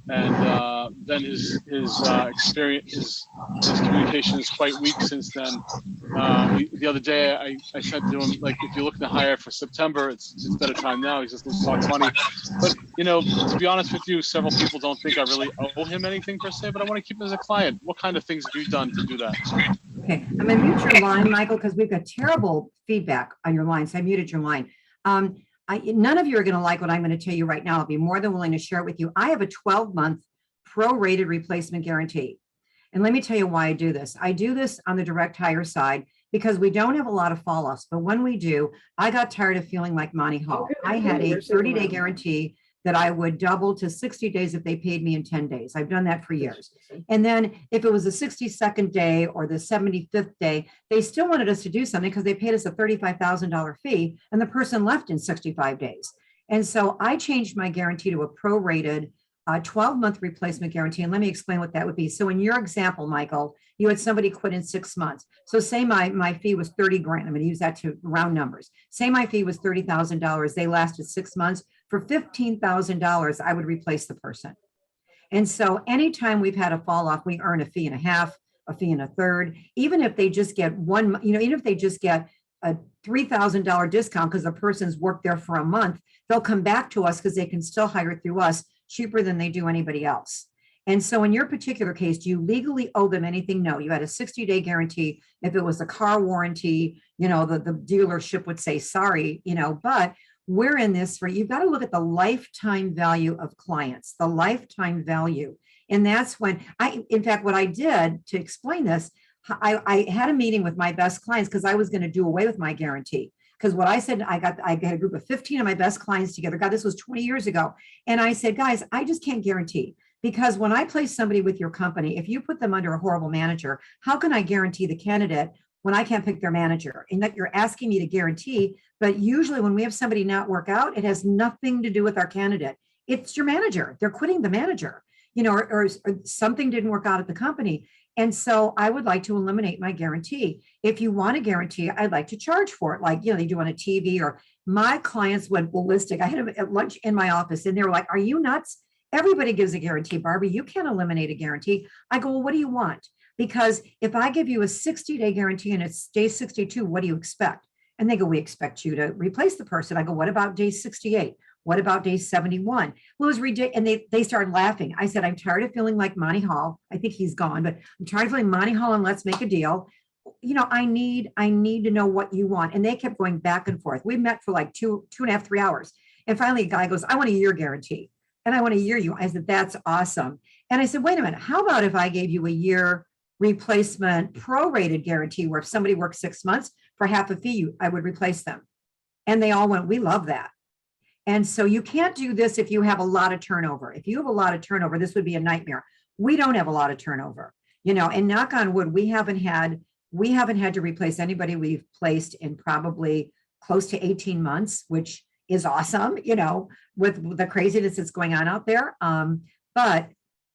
And then his experience, his communication is quite weak since then. The other day, I said to him, like, if you're looking to hire for September, it's better time now. He says, let's talk money. But, to be honest with you, several people don't think I really owe him anything per se, but I want to keep him as a client. What kind of things have you done to do that? Okay, I'm going to mute your line, Michael, because we've got terrible feedback on your line. So I muted your line. None of you are going to like what I'm going to tell you right now. I'll be more than willing to share it with you. I have a 12-month prorated replacement guarantee. And let me tell you why I do this. I do this on the direct hire side because we don't have a lot of fall-offs. But when we do, I got tired of feeling like Monty Hall. I had a 30-day guarantee that I would double to 60 days if they paid me in 10 days. I've done that for years. And then if it was the 62nd day or the 75th day, they still wanted us to do something because they paid us a $35,000 fee and the person left in 65 days. And so I changed my guarantee to a prorated 12-month replacement guarantee. And let me explain what that would be. So in your example, Michael, you had somebody quit in 6 months. So say my fee was 30 grand. I'm going to use that to round numbers. Say my fee was $30,000. They lasted 6 months. For $15,000, I would replace the person. And so anytime we've had a fall off, we earn a fee and a half, a fee and a third. Even if they just get even if they just get a $3,000 discount because the person's worked there for a month, they'll come back to us because they can still hire through us cheaper than they do anybody else. And so in your particular case, do you legally owe them anything? No, you had a 60-day guarantee. If it was a car warranty, the dealership would say, sorry, but we're in this for, you've got to look at the lifetime value of clients, the lifetime value. And that's when in fact, what I did to explain this, I had a meeting with my best clients because I was going to do away with my guarantee. Because what I said, I got a group of 15 of my best clients together. God, this was 20 years ago. And I said, guys, I just can't guarantee. Because when I place somebody with your company, if you put them under a horrible manager, how can I guarantee the candidate when I can't pick their manager? And that you're asking me to guarantee, but usually when we have somebody not work out, it has nothing to do with our candidate. It's your manager. They're quitting the manager. or something didn't work out at the company. And so I would like to eliminate my guarantee. If you want a guarantee, I'd like to charge for it. Like, they do on a TV, or my clients went ballistic. I had them at lunch in my office and they were like, are you nuts? Everybody gives a guarantee, Barbie. You can't eliminate a guarantee. I go, well, what do you want? Because if I give you a 60-day guarantee and it's day 62, what do you expect? And they go, we expect you to replace the person. I go, what about day 68? What about day 71? Well, it was ridiculous. And they started laughing. I said, I'm tired of feeling like Monty Hall. I think he's gone, but I'm tired of feeling Monty Hall and let's make a deal. I need to know what you want. And they kept going back and forth. We met for like 2.5, 3 hours. And finally a guy goes, I want a year guarantee. And I want to year you. I said, that's awesome. And I said, wait a minute, how about if I gave you a year replacement prorated guarantee, where if somebody works 6 months for half a fee, I would replace them. And they all went, we love that. And so you can't do this if you have a lot of turnover. If you have a lot of turnover, this would be a nightmare. We don't have a lot of turnover, and knock on wood, we haven't had to replace anybody we've placed in probably close to 18 months, which is awesome, with the craziness that's going on out there. But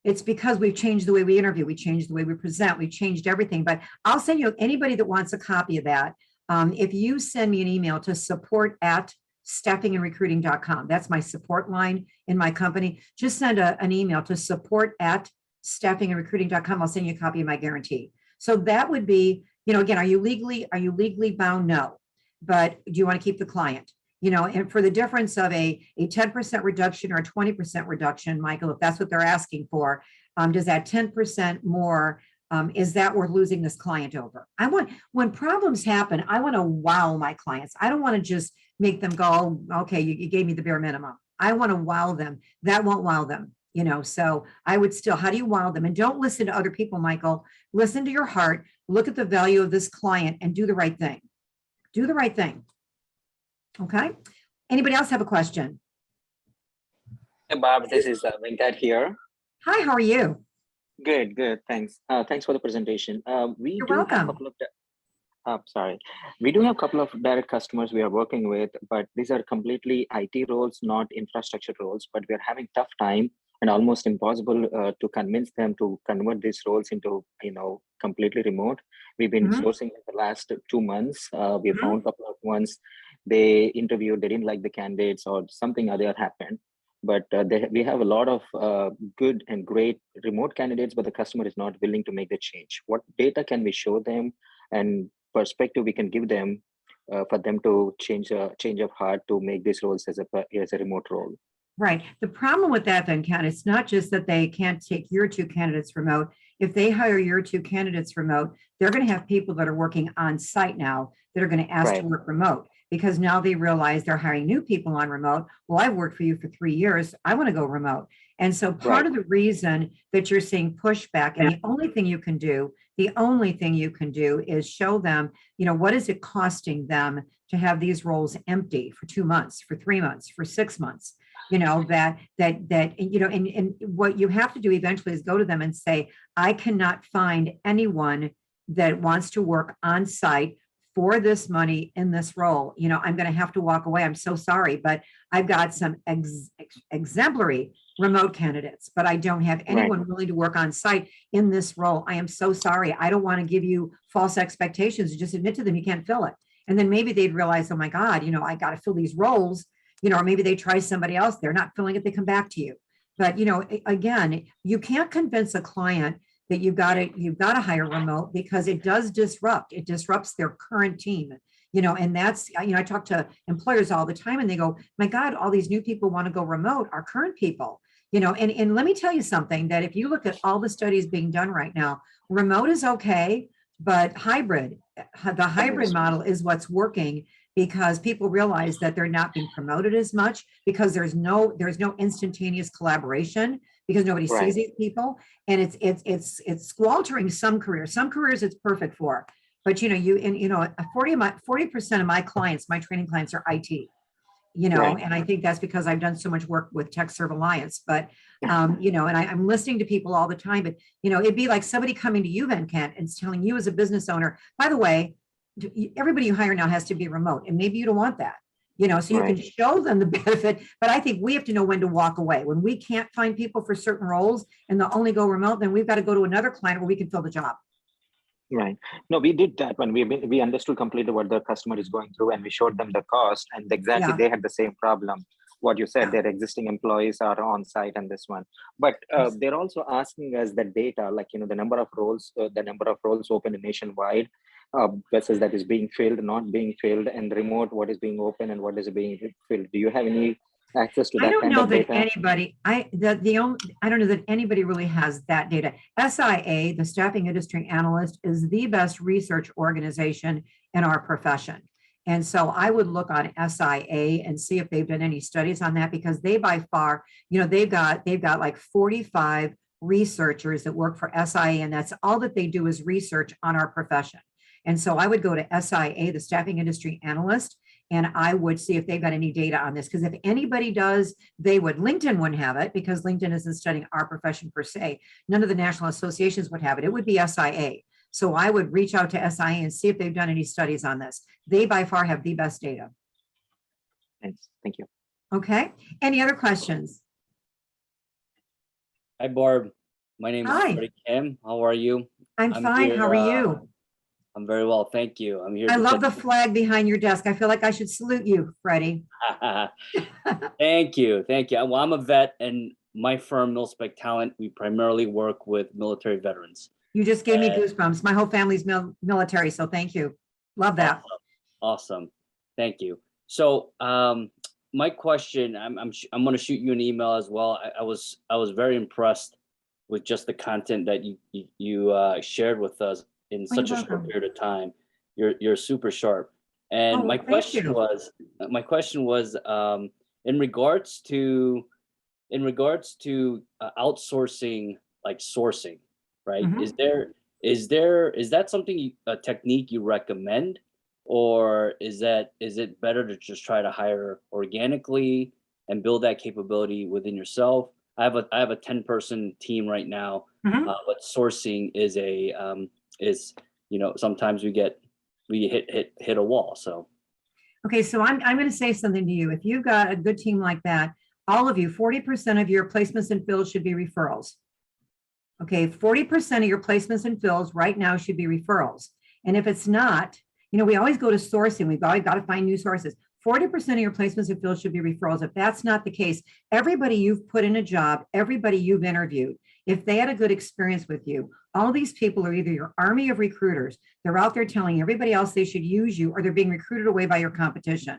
it's because we've changed the way we interview, we changed the way we present, we changed everything. But I'll send you, anybody that wants a copy of that, if you send me an email to support@staffingandrecruiting.com, that's my support line in my company. Just send an email to support@staffingandrecruiting.com. I'll send you a copy of my guarantee. So that would be, again, are you legally bound? No. But do you want to keep the client? And for the difference of a 10% reduction or a 20% reduction, Michael, if that's what they're asking for, does that 10% more, is that worth losing this client over? When problems happen, I want to wow my clients. I don't want to just make them go, okay, you gave me the bare minimum. I want to wow them. That won't wow them. So I would still, how do you wow them? And don't listen to other people, Michael. Listen to your heart, look at the value of this client and do the right thing. Do the right thing. Okay. Anybody else have a question? Hey, Barb, this is Venkat here. Hi, how are you? Good, thanks. Thanks for the presentation. You're welcome. We do have a couple of direct customers we are working with, but these are completely IT roles, not infrastructure roles, but we're having tough time and almost impossible to convince them to convert these roles into, completely remote. We've been sourcing for the last 2 months. We found a couple of ones. They interviewed, they didn't like the candidates or something other happened. But we have a lot of good and great remote candidates, but the customer is not willing to make the change. What data can we show them and perspective we can give them for them to change of heart to make these roles as a remote role? Right. The problem with that, then, Ken, it's not just that they can't take your 2 candidates remote. If they hire your 2 candidates remote, they're going to have people that are working on site now that are going to ask to work remote, because now they realize they're hiring new people on remote. Well, I've worked for you for 3 years. I want to go remote. And so part of the reason that you're seeing pushback, and the only thing you can do is show them, what is it costing them to have these roles empty for 2 months, for 3 months, for 6 months. And what you have to do eventually is go to them and say, I cannot find anyone that wants to work on site for this money in this role. I'm going to have to walk away. I'm so sorry, but I've got some exemplary remote candidates, but I don't have anyone willing to work on site in this role. I am so sorry. I don't want to give you false expectations. Just admit to them you can't fill it. And then maybe they'd realize, oh my God, I got to fill these roles. Or maybe they try somebody else. They're not filling it. They come back to you. But, again, you can't convince a client that you've got to hire remote, because it does disrupt. It disrupts their current team. And that's, I talk to employers all the time and they go, my God, all these new people want to go remote, our current people, and let me tell you something, that if you look at all the studies being done right now, remote is okay, but the hybrid model is what's working, because people realize that they're not being promoted as much, because there's no instantaneous collaboration, because nobody sees these people, and it's squelching some careers. Some careers it's perfect for, but 40% of my clients, my training clients, are IT. And I think that's because I've done so much work with Tech Serve Alliance, but and I'm listening to people all the time, but it'd be like somebody coming to you, Venkat, and telling you as a business owner, by the way, everybody you hire now has to be remote, and maybe you don't want that. So you can Right. show them the benefit, but I think we have to know when to walk away. When we can't find people for certain roles and they'll only go remote, then we've got to go to another client where we can fill the job. Right. No, we did that when we understood completely what the customer is going through, and we showed them the cost, and exactly Yeah. they had the same problem. What you said, Yeah. their existing employees are on site and this one, but Yes. they're also asking us the data, like the number of roles, open nationwide versus that is being filled, not being filled, and remote, what is being open and what is being filled. Do you have any access to I that don't kind know of that data? I don't know that anybody really has that data. SIA, the Staffing Industry Analyst, is the best research organization in our profession. And so I would look on SIA and see if they've done any studies on that, because they by far, they've got like 45 researchers that work for SIA, and that's all that they do is research on our profession. And so I would go to SIA, the Staffing Industry Analyst, and I would see if they've got any data on this. Because if anybody does, they would. LinkedIn wouldn't have it because LinkedIn isn't studying our profession per se. None of the national associations would have it. It would be SIA. So I would reach out to SIA and see if they've done any studies on this. They by far have the best data. Thanks. Thank you. Okay. Any other questions? Hi, Barb. My name is Hi. Freddie Kim. How are you? I'm fine. here, How are you? I'm very well, thank you. I'm here. I love the because- flag behind your desk. I feel like I should salute you, Freddie. Thank you, thank you. Well, I'm a vet, and my firm, Milspec Talent, we primarily work with military veterans. You just gave me goosebumps. My whole family's military, so thank you. Love that. Awesome. Thank you. So, my question, I'm going to shoot you an email as well. I was very impressed with just the content that you shared with us in such a short period of time. You're super sharp. And my question was in regards to outsourcing, like sourcing, right? Mhm. Is that something a technique you recommend, or is it better to just try to hire organically and build that capability within yourself? I have a 10-person team right now, Mhm. but sourcing is sometimes we hit a wall. So Okay, so I'm going to say something to you. If you've got a good team like that, all of you, 40% of your placements and fills should be referrals. Okay, 40% of your placements and fills right now should be referrals. And if it's not, we always go to sourcing. We've always got to find new sources. 40% of your placements and fills should be referrals. If that's not the case, everybody you've put in a job, everybody you've interviewed, if they had a good experience with you, all these people are either your army of recruiters, they're out there telling everybody else they should use you, or they're being recruited away by your competition.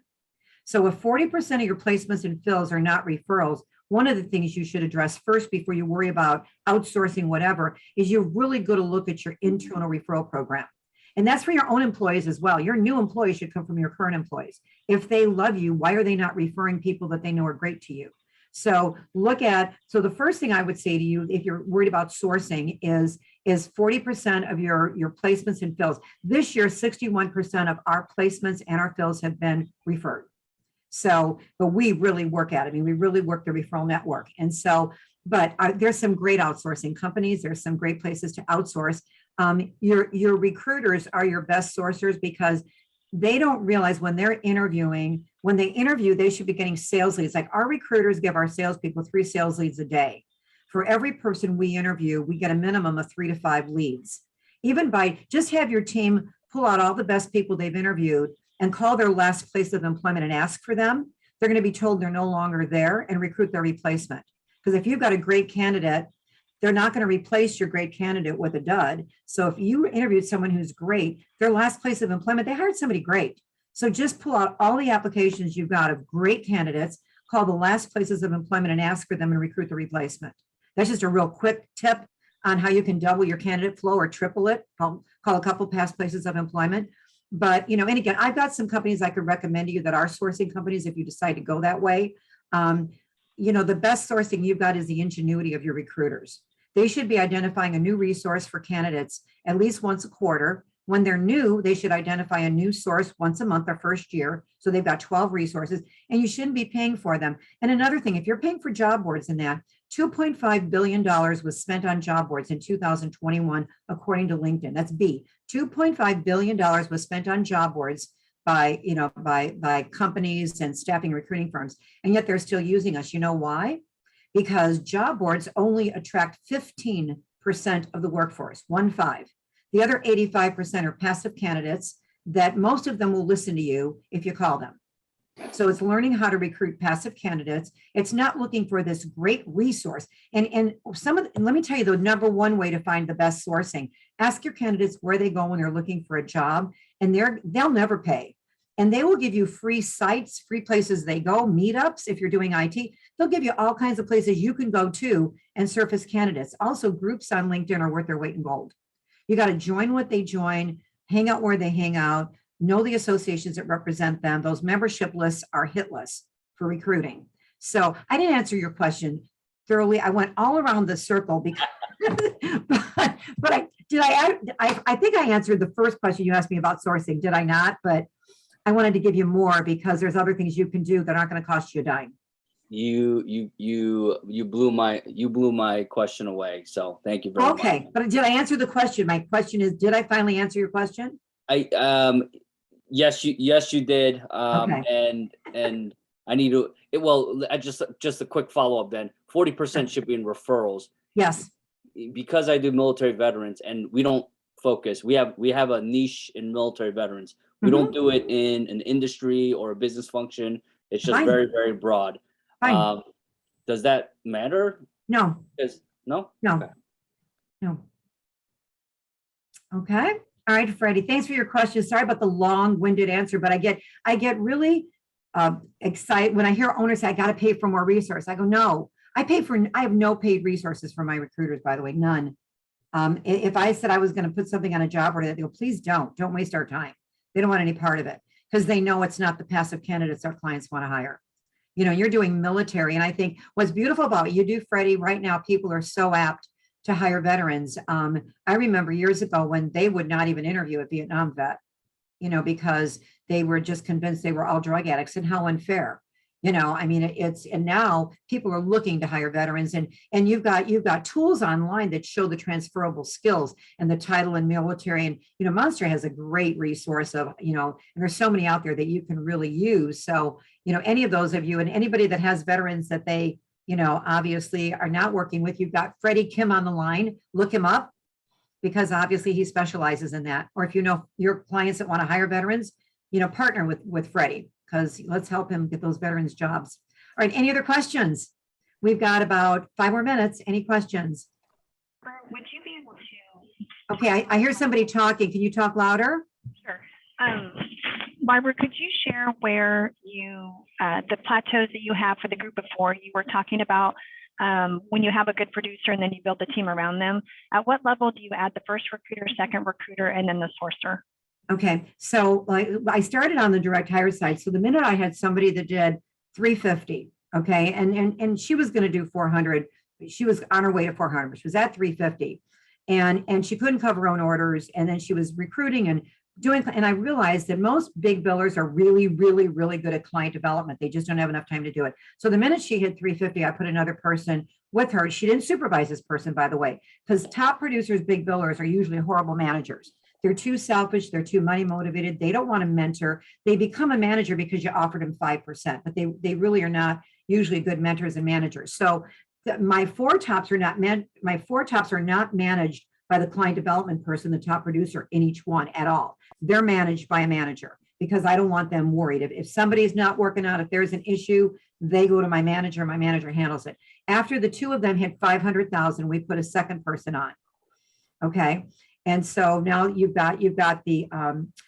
So if 40% of your placements and fills are not referrals, one of the things you should address first before you worry about outsourcing whatever is you're really going to look at your internal referral program. And that's for your own employees as well. Your new employees should come from your current employees. If they love you, why are they not referring people that they know are great to you? So the first thing I would say to you, if you're worried about sourcing, is 40% of your placements and fills. This year, 61% of our placements and our fills have been referred. So, but we really work at it. I mean, we really work the referral network. And so, but there's some great outsourcing companies. There's some great places to outsource. Your recruiters are your best sourcers because they don't realize when they're interviewing, when they interview, they should be getting sales leads. Like our recruiters give our salespeople 3 sales leads a day. For every person we interview, we get a minimum of 3 to 5 leads. Even by just have your team pull out all the best people they've interviewed and call their last place of employment and ask for them. They're going to be told they're no longer there and recruit their replacement. Because if you've got a great candidate, they're not going to replace your great candidate with a dud. So if you interviewed someone who's great, their last place of employment, they hired somebody great. So just pull out all the applications you've got of great candidates, call the last places of employment and ask for them and recruit the replacement. That's just a real quick tip on how you can double your candidate flow or triple it. Call a couple past places of employment. But, and again, I've got some companies I could recommend to you that are sourcing companies if you decide to go that way. The best sourcing you've got is the ingenuity of your recruiters. They should be identifying a new resource for candidates at least once a quarter. When they're new, they should identify a new source once a month their first year. So they've got 12 resources and you shouldn't be paying for them. And another thing, if you're paying for job boards in that, $2.5 billion was spent on job boards in 2021, according to LinkedIn. That's B. $2.5 billion was spent on job boards by, by companies and staffing recruiting firms, and yet they're still using us. You know why? Because job boards only attract 15% of the workforce, 1-5. The other 85% are passive candidates that most of them will listen to you if you call them. So it's learning how to recruit passive candidates. It's not looking for this great resource. And let me tell you the number one way to find the best sourcing. Ask your candidates where they go when they're looking for a job, and they'll never pay. And they will give you free sites, free places they go, meetups. If you're doing IT, they'll give you all kinds of places you can go to and surface candidates. Also, groups on LinkedIn are worth their weight in gold. You got to join what they join, hang out where they hang out, know the associations that represent them. Those membership lists are hit lists for recruiting. So I didn't answer your question thoroughly. I went all around the circle because, but I think I answered the first question you asked me about sourcing. Did I not? But I wanted to give you more because there's other things you can do that aren't going to cost you a dime. You blew my question away. So thank you very much. Okay, but did I answer the question? My question is, did I finally answer your question? Yes, you did. Okay. And I need to, just a quick follow-up then. 40% should be in referrals. Yes. Because I do military veterans and we don't focus. We have a niche in military veterans. We don't do it in an industry or a business function. It's just very, very broad. Does that matter? No. No? No. Okay. No. Okay. All right, Freddie, thanks for your question. Sorry about the long-winded answer, but I get really excited when I hear owners say, I got to pay for more resource. I go, no, I have no paid resources for my recruiters, by the way, none. If I said I was going to put something on a job board, they go, please don't waste our time. They don't want any part of it because they know it's not the passive candidates our clients want to hire. You're doing military. And I think what's beautiful about what you do, Freddie, right now, people are so apt to hire veterans. I remember years ago when they would not even interview a Vietnam vet, because they were just convinced they were all drug addicts, and how unfair. And now people are looking to hire veterans, and you've got tools online that show the transferable skills and the title in military. And, Monster has a great resource of, and there's so many out there that you can really use. So, any of those of you and anybody that has veterans that they, obviously are not working with, you've got Freddie Kim on the line, look him up because obviously he specializes in that. Or if you know your clients that want to hire veterans, partner with Freddie, because let's help him get those veterans jobs. All right, any other questions? We've got about 5 more minutes. Any questions? Would you be able to? Okay, I hear somebody talking. Can you talk louder? Sure. Barbara, could you share where you, the plateaus that you have for the group of 4 you were talking about, when you have a good producer and then you build the team around them, at what level do you add the first recruiter, second recruiter, and then the sourcer? Okay, so I started on the direct hire side. So the minute I had somebody that did 350, okay, and she was going to do 400, she was on her way to 400, she was at 350, and she couldn't cover her own orders, and then she was recruiting and I realized that most big billers are really, really, really good at client development. They just don't have enough time to do it. So the minute she hit 350, I put another person with her. She didn't supervise this person, by the way, because top producers, big billers, are usually horrible managers. They're too selfish. They're too money motivated. They don't want to mentor. They become a manager because you offered them 5%, but they really are not usually good mentors and managers. So my 4 tops are not managed by the client development person, the top producer in each one at all. They're managed by a manager because I don't want them worried. If somebody's not working out, if there's an issue, they go to my manager handles it. After the 2 of them hit 500,000, we put a second person on. Okay. And so now you've got the,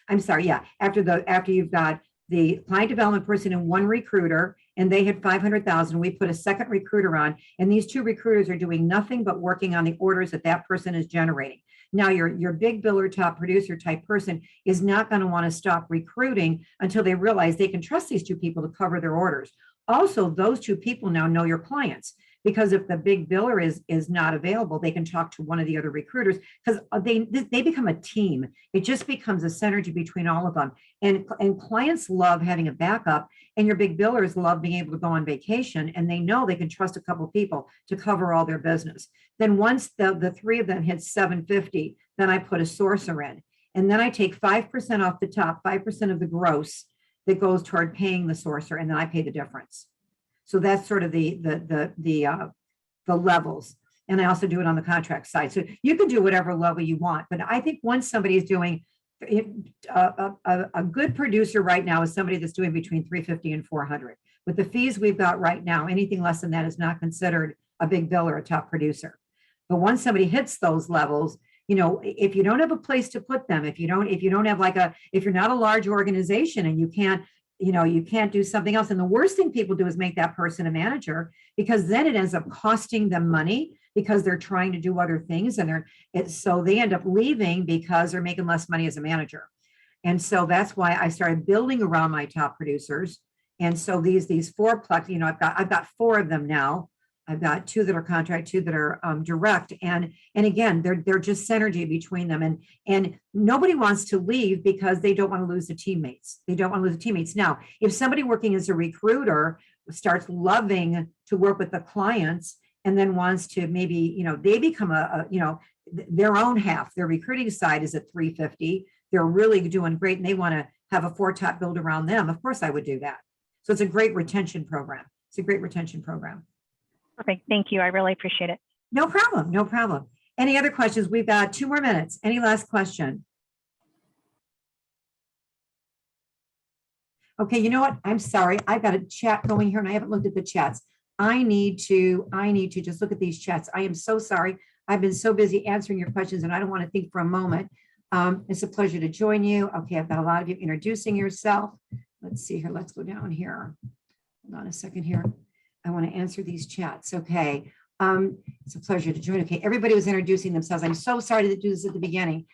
after you've got the client development person and 1 recruiter, and they hit 500,000, we put a second recruiter on, and these 2 recruiters are doing nothing but working on the orders that person is generating. Now your big biller, top producer type person is not going to want to stop recruiting until they realize they can trust these 2 people to cover their orders. Also, those 2 people now know your clients, because if the big biller is not available, they can talk to one of the other recruiters, because they become a team. It just becomes a synergy between all of them. And clients love having a backup, and your big billers love being able to go on vacation, and they know they can trust a couple of people to cover all their business. Then once the 3 of them hit 750, then I put a sourcer in. And then I take 5% off the top, 5% of the gross that goes toward paying the sourcer, and then I pay the difference. So that's sort of the levels. And I also do it on the contract side. So you can do whatever level you want. But I think once somebody is doing a good producer right now is somebody that's doing between 350 and 400. With the fees we've got right now, anything less than that is not considered a big bill or a top producer. But once somebody hits those levels, you know, if you don't have a place to put them, if you don't have like if you're not a large organization and you can't do something else. And the worst thing people do is make that person a manager, because then it ends up costing them money because they're trying to do other things, and so they end up leaving because they're making less money as a manager. And so that's why I started building around my top producers. And so these 4 plex, you know, I've got 4 of them now. I've got 2 that are contract, 2 that are direct. And again, they're just synergy between them. And nobody wants to leave because they don't want to lose the teammates. They don't want to lose the teammates. Now, if somebody working as a recruiter starts loving to work with the clients and then wants to maybe, you know, they become their own half, their recruiting side is at 350. They're really doing great and they want to have a 4 top build around them. Of course I would do that. So it's a great retention program. It's a great retention program. Perfect. Thank you. I really appreciate it. No problem. No problem. Any other questions? We've got 2 more minutes. Any last question? Okay, you know what? I'm sorry. I've got a chat going here and I haven't looked at the chats. I need to just look at these chats. I am so sorry. I've been so busy answering your questions and I don't want to think for a moment. It's a pleasure to join you. Okay, I've got a lot of you introducing yourself. Let's see here. Let's go down here. Hold on a second here. I want to answer these chats. Okay. It's a pleasure to join. Okay. Everybody was introducing themselves. I'm so sorry to do this at the beginning.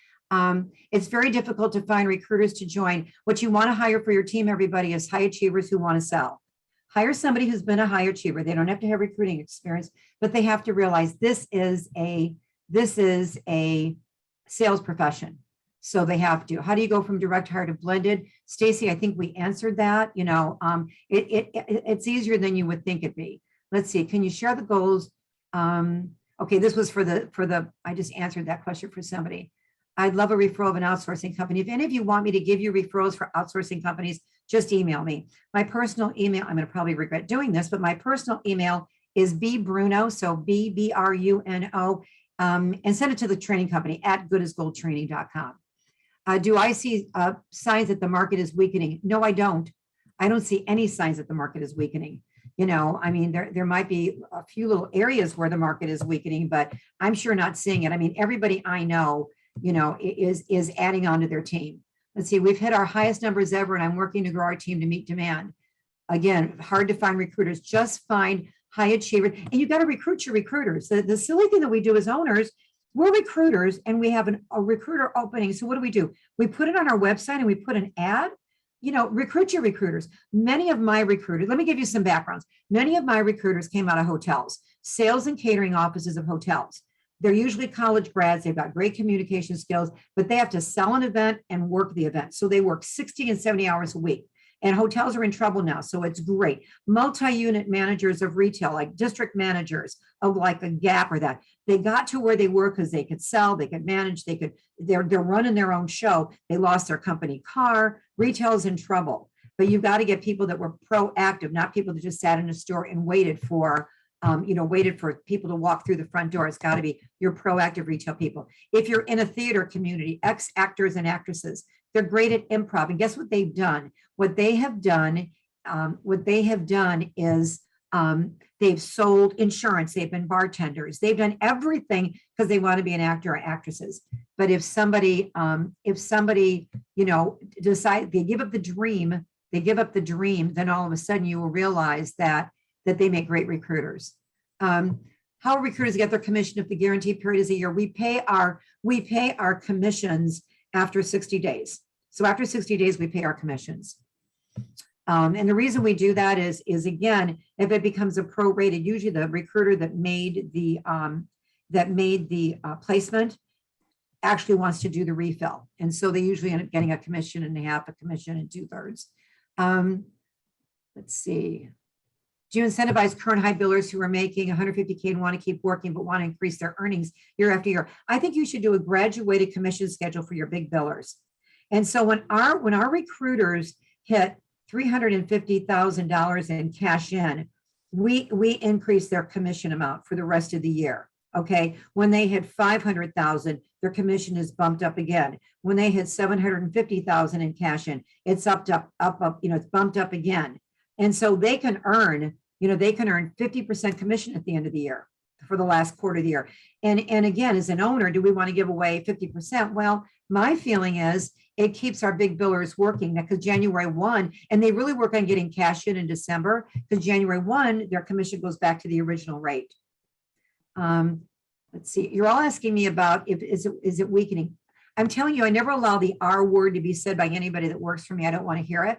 It's very difficult to find recruiters to join. What you want to hire for your team, everybody, is high achievers who want to sell. Hire somebody who's been a high achiever. They don't have to have recruiting experience, but they have to realize this is a sales profession. So they have to. How do you go from direct hire to blended? Stacy, I think we answered that. You know, it's easier than you would think it'd be. Let's see. Can you share the goals? Okay, this was for the. I just answered that question for somebody. I'd love a referral of an outsourcing company. If any of you want me to give you referrals for outsourcing companies, just email me. My personal email. I'm going to probably regret doing this, but my personal email is bbruno. So BBRUNO, and send it to the training company at goodasgoldtraining.com. Do I see signs that the market is weakening? No, I don't. I don't see any signs that the market is weakening. You know, I mean, there might be a few little areas where the market is weakening, but I'm sure not seeing it. I mean, everybody I know, you know, is adding on to their team. Let's see, we've hit our highest numbers ever, and I'm working to grow our team to meet demand. Again, hard to find recruiters. Just find high achievers, and you've got to recruit your recruiters. The silly thing that we do as owners, we're recruiters and we have a recruiter opening. So what do? We put it on our website and we put an ad, you know, recruit your recruiters. Many of my recruiters, let me give you some backgrounds. Many of my recruiters came out of hotels, sales and catering offices of hotels. They're usually college grads. They've got great communication skills, but they have to sell an event and work the event. So they work 60 and 70 hours a week. And hotels are in trouble now, so it's great. Multi-unit managers of retail, like district managers of like a Gap or that, they got to where they were because they could sell, they could manage, they're running their own show. They lost their company car. Retail's in trouble, but you've got to get people that were proactive, not people that just sat in a store and waited for people to walk through the front door. It's got to be your proactive retail people. If you're in a theater community, ex-actors and actresses, they're great at improv. And guess what they've done? What they have done is they've sold insurance. They've been bartenders. They've done everything because they want to be an actor or actresses. But if somebody, you know, decide they give up the dream, then all of a sudden you will realize that they make great recruiters. How recruiters get their commission if the guarantee period is a year? We pay our commissions after 60 days. So after 60 days, we pay our commissions. And the reason we do that is again, if it becomes a prorated, usually the recruiter that made the placement actually wants to do the refill. And so they usually end up getting a commission and a half, a commission and 2/3. Let's see. Do you incentivize current high billers who are making 150K and want to keep working but want to increase their earnings year after year? I think you should do a graduated commission schedule for your big billers. And so when our recruiters hit $350,000 in cash in, we increase their commission amount for the rest of the year. Okay. When they hit 500,000, their commission is bumped up again. When they hit 750,000 in cash in, it's up, it's bumped up again. And so they can earn 50% commission at the end of the year for the last quarter of the year. And again, as an owner, do we want to give away 50%? Well, my feeling is it keeps our big billers working because January 1, and they really work on getting cash in December, because January 1, their commission goes back to the original rate. Let's see, you're all asking me about is it weakening? I'm telling you, I never allow the R word to be said by anybody that works for me. I don't want to hear it,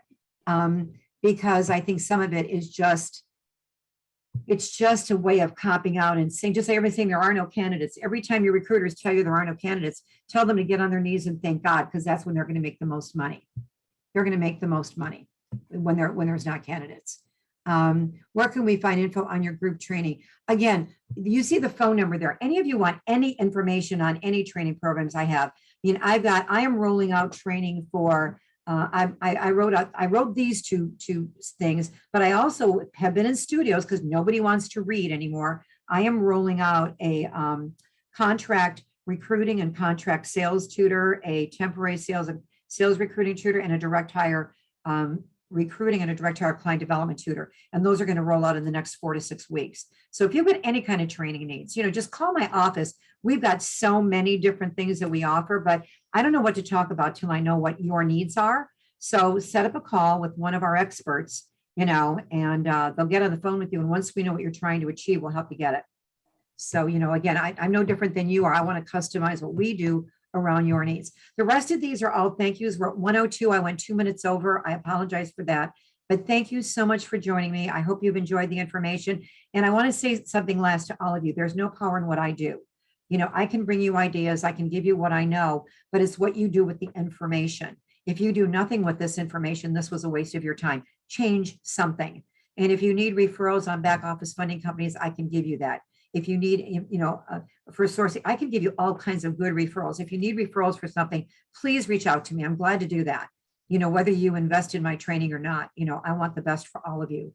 because I think some of it is it's just a way of copping out and saying, just like everything, there are no candidates. Every time your recruiters tell you there are no candidates, tell them to get on their knees and thank God, because that's when they're going to make the most money. They're going to make the most money when there's not candidates. Where can we find info on your group training? Again, you see the phone number there. Any of you want any information on any training programs I have? I mean, I am rolling out training for, I wrote these two things, but I also have been in studios because nobody wants to read anymore. I am rolling out a contract recruiting and contract sales tutor, a temporary sales recruiting tutor, and a direct hire recruiting and a direct hire client development tutor. And those are going to roll out in the next 4 to 6 weeks. So if you've got any kind of training needs, just call my office. We've got so many different things that we offer, but I don't know what to talk about till I know what your needs are. So set up a call with one of our experts, and they'll get on the phone with you. And once we know what you're trying to achieve, we'll help you get it. So, again, I'm no different than you are. I want to customize what we do around your needs. The rest of these are all thank yous. We're at 1:02. I went 2 minutes over. I apologize for that. But thank you so much for joining me. I hope you've enjoyed the information. And I want to say something last to all of you. There's no power in what I do. I can bring you ideas. I can give you what I know, but it's what you do with the information. If you do nothing with this information, this was a waste of your time. Change something. And if you need referrals on back office funding companies, I can give you that. If you need, for sourcing, I can give you all kinds of good referrals. If you need referrals for something, please reach out to me. I'm glad to do that. Whether you invest in my training or not, I want the best for all of you.